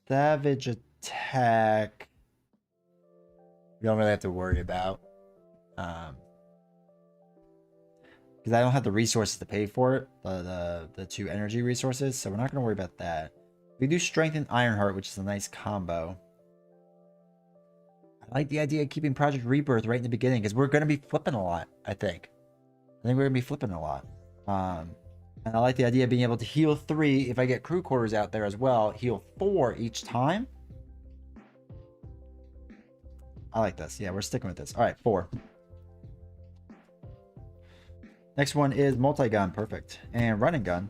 Savage Attack. We don't really have to worry about. Because I don't have the resources to pay for it. The 2 energy resources. So we're not going to worry about that. We do Strengthen Ironheart, which is a nice combo. I like the idea of keeping Project Rebirth right in the beginning. Because we're going to be flipping a lot, I think. I think we're going to be flipping a lot. And I like the idea of being able to heal 3 if I get crew quarters out there as well. Heal 4 each time. I like this. Yeah, we're sticking with this. All right, 4. Next one is multi-gun. Perfect. And running gun.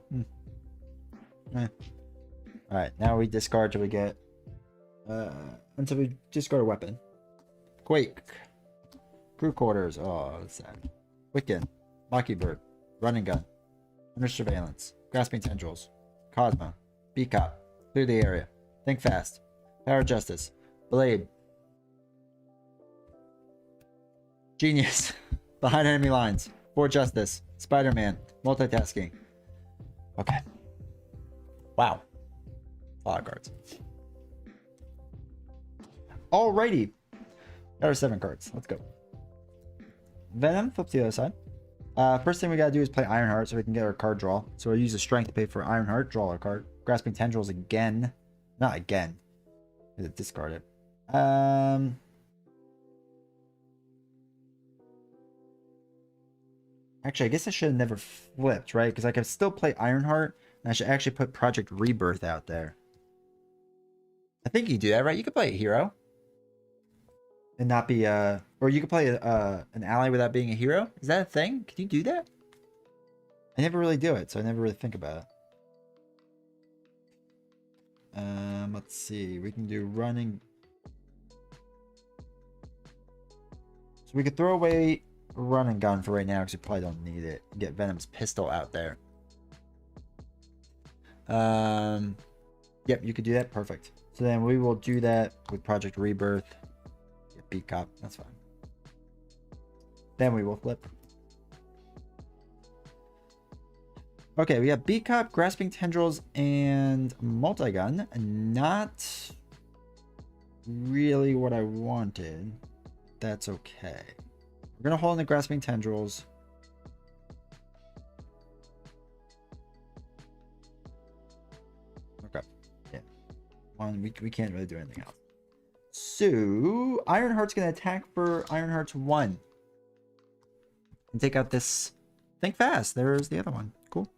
All right, now we discard till we get... until we discard a weapon. Quake. Crew quarters. Oh, that's sad. Wiccan. Mockingbird. Running gun. Under surveillance. Grasping tendrils. Cosmo. B-Cop. Clear the area. Think fast. Power of Justice. Blade. Genius. Behind enemy lines. For Justice. Spider-Man. Multitasking. Okay. Wow. A lot of cards. Alrighty. Got our 7 cards. Let's go. Venom. Flip to the other side. First thing we gotta do is play Ironheart so we can get our card draw. So we'll use the strength to pay for Ironheart. Draw our card. Grasping Tendrils again. Not again. Discard it. Actually, I guess I should have never flipped, right? Because I can still play Ironheart, and I should actually put Project Rebirth out there. I think you do that, right? You could play a hero. And not be, or you could play an ally without being a hero? Is that a thing? Can you do that? I never really do it, so I never really think about it. Let's see. We can do running. So we could throw away run and gun for right now because we probably don't need it. Get Venom's pistol out there. Yep, you could do that. Perfect. So then we will do that with Project Rebirth. Get B-Cop. That's fine. Then we will flip. Okay, we have B-Cop, Grasping Tendrils, and Multi-Gun. Not really what I wanted. That's okay. We're going to hold in the Grasping Tendrils. Okay. Yeah. one. We can't really do anything else. So Ironheart's gonna attack for Ironheart's 1. And take out this. Think fast. There's the other one. Cool.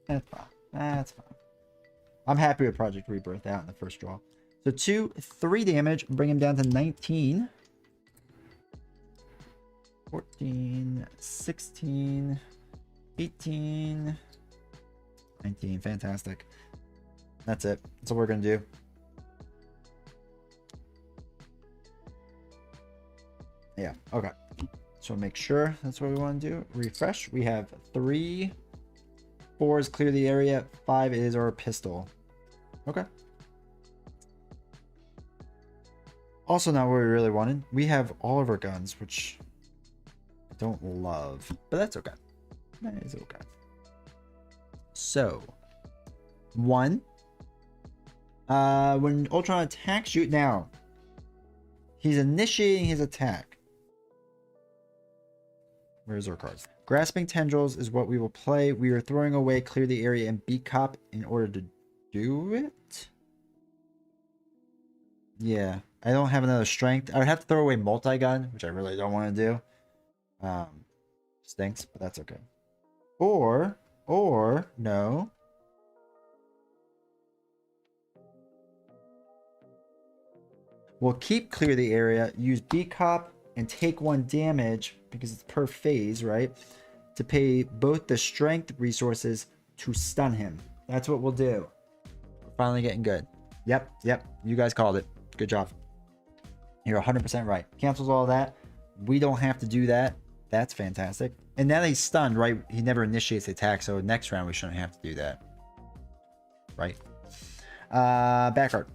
That's fine. That's fine. I'm happy with Project Rebirth out in the first draw. So 2, 3 damage. Bring him down to 19. 14, 16, 18, 19. Fantastic. That's it. That's what we're going to do. Yeah. Okay. So make sure that's what we want to do. Refresh. We have 3. 4 is clear the area. 5 is our pistol. Okay. Also not what we really wanted. We have all of our guns, which I don't love. But that's okay. That is okay. So 1. When Ultron attacks you now, he's initiating his attack. Where's our cards? Grasping Tendrils is what we will play. We are throwing away Clear the Area and Beat Cop in order to do it. Yeah, I don't have another strength. I would have to throw away Multi-Gun, which I really don't want to do. Stinks, but that's okay. Or, no. We'll keep Clear the Area, use Beat Cop, and take 1 damage, because it's per phase, right? To pay both the strength resources to stun him. That's what we'll do. We're finally getting good. Yep. You guys called it. Good job. You're 100% right. Cancels all that. We don't have to do that. That's fantastic. And now that he's stunned, right? He never initiates the attack, so next round we shouldn't have to do that. Right? Back art.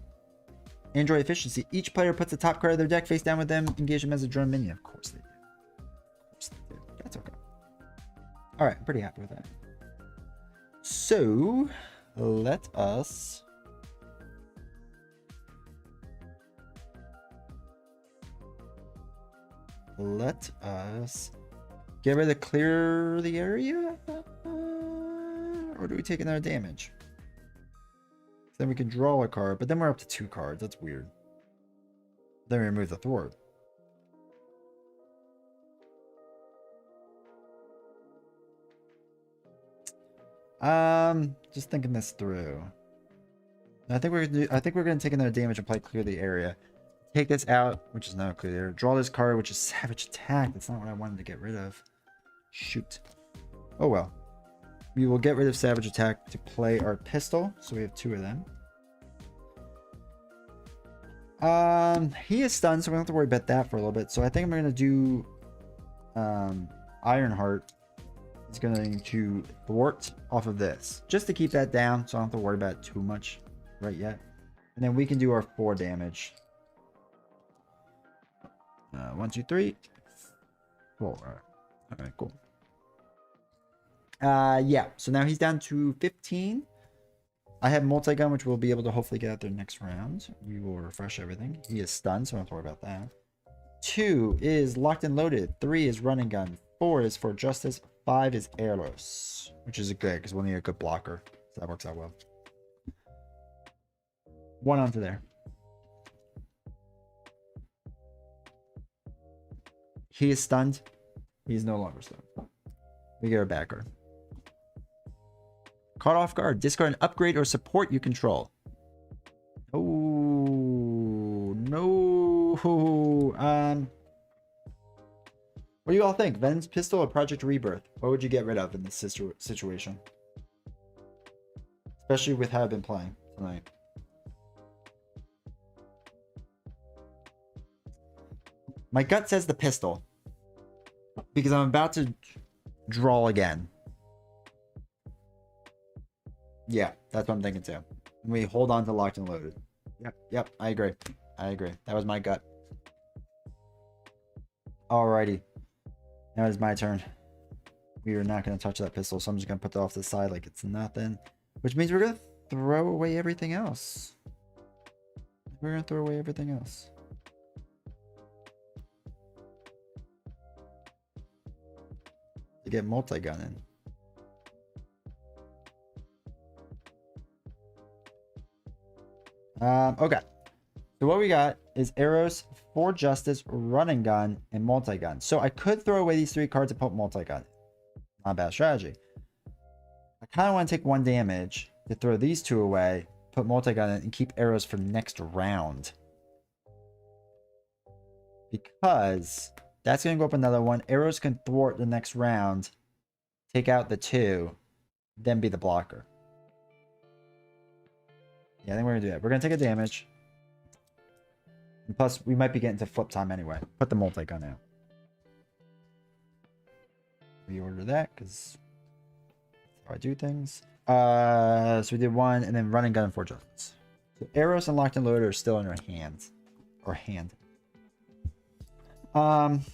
Android efficiency. Each player puts the top card of their deck face down with them. Engage them as a drone minion. Of course they do. Of course they do. That's okay. Alright, I'm pretty happy with that. So, let us... get rid of Clear the Area? Or do we take another damage? Then we can draw a card, but then we're up to 2 cards. That's weird. Then we remove the thwart. Just thinking this through. I think we're gonna take another damage and play Clear the Area. Take this out, which is now Clear the Area. Draw this card, which is Savage Attack. That's not what I wanted to get rid of. Shoot. Oh well. We will get rid of Savage Attack to play our pistol. So we have 2 of them. He is stunned, so we don't have to worry about that for a little bit. So I think I'm going to do Ironheart is going to thwart off of this. Just to keep that down, so I don't have to worry about it too much right yet. And then we can do our 4 damage. 1, 2, 3. 4. Alright, cool. Yeah, so now he's down to 15. I have Multi-Gun, which we'll be able to hopefully get out there next round. We will refresh everything. He is stunned, so I don't have to worry about that. 2 is Locked and Loaded. 3 is Running Gun. 4 is For Justice. 5 is Airless, which is good because we'll need a good blocker. So that works out well. 1 onto there. He is stunned. He is no longer stunned. We get our backer. Caught off guard. Discard an upgrade or support you control. Oh no. What do you all think? Venom's pistol or Project Rebirth? What would you get rid of in this situation? Especially with how I've been playing tonight. My gut says the pistol. Because I'm about to draw again. Yeah, that's what I'm thinking too. We hold on to Locked and Loaded. Yep, I agree. That was my gut. Alrighty. Now it's my turn. We are not going to touch that pistol, so I'm just going to put that off to the side like it's nothing. Which means we're going to throw away everything else. We're going to throw away everything else. To get Multi-Gun in. Okay. So what we got is Arrows, 4 Justice, Running Gun, and Multi-Gun. So I could throw away these 3 cards and put Multi-Gun. Not a bad strategy. I kind of want to take 1 damage to throw these 2 away, put Multi-Gun in, and keep Arrows for next round. Because that's going to go up another 1. Arrows can thwart the next round, take out the 2, then be the blocker. Yeah, I think we're going to do that. We're going to take a damage. And plus, we might be getting to flip time anyway. Put the multi-gun out. Reorder that, because that's how I do things. So we did 1, and then running gun and 4 justice. So arrows and locked and loaded are still in our hands. Or hand. Let's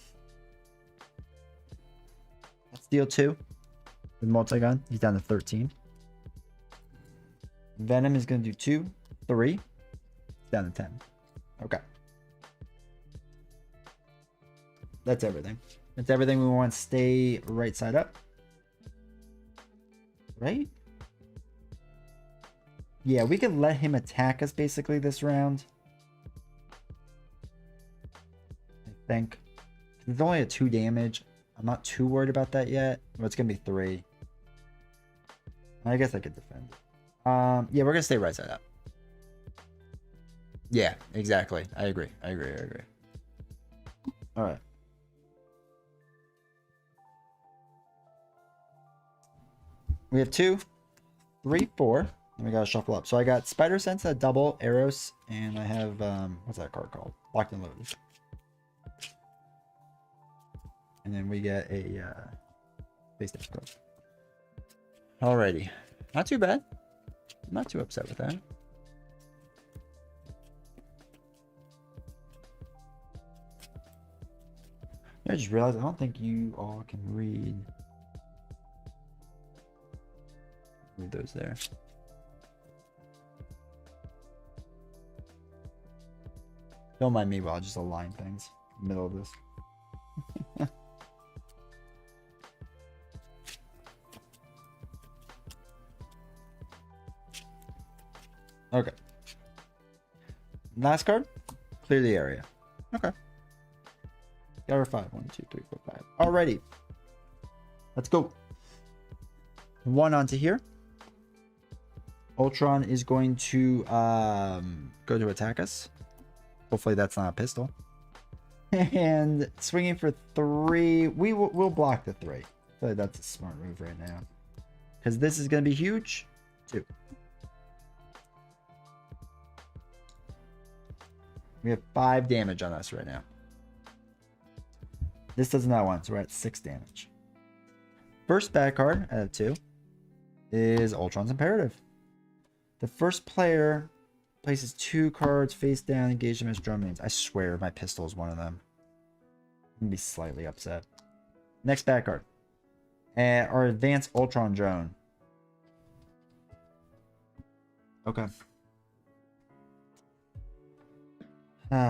deal 2 with multi-gun. He's down to 13. Venom is going to do 2, 3. Down to 10. Okay. That's everything. That's everything we want to stay right side up. Right? Yeah, we could let him attack us basically this round. I think. It's only a 2 damage. I'm not too worried about that yet. Well, it's going to be 3. I guess I could defend. Yeah, we're going to stay right side up. Yeah, exactly. I agree. All right. We have 2, 3, 4. And we got to shuffle up. So I got Spider Sense, a double, Arrows, and I have, what's that card called? Locked and Loaded. And then we get a face dash card. Alrighty. Not too bad. I'm not too upset with that. I just realized I don't think you all can read those there. Don't mind me while I just align things in the middle of this. Okay. Last card. Clear the area. Okay. Got 5. 1, 2, 3, 4, 5. Alrighty. Let's go. 1 onto here. Ultron is going to go to attack us. Hopefully that's not a pistol. And swinging for 3. We'll block the 3. I feel like that's a smart move right now. Because this is going to be huge. 2. We have 5 damage on us right now. This does not want, so we're at 6 damage. First bad card out of 2 is Ultron's Imperative. The first player places 2 cards face down, engage them as drum mains. I swear my pistol is one of them. I'm gonna be slightly upset. Next bad card. Our Advanced Ultron Drone. Okay.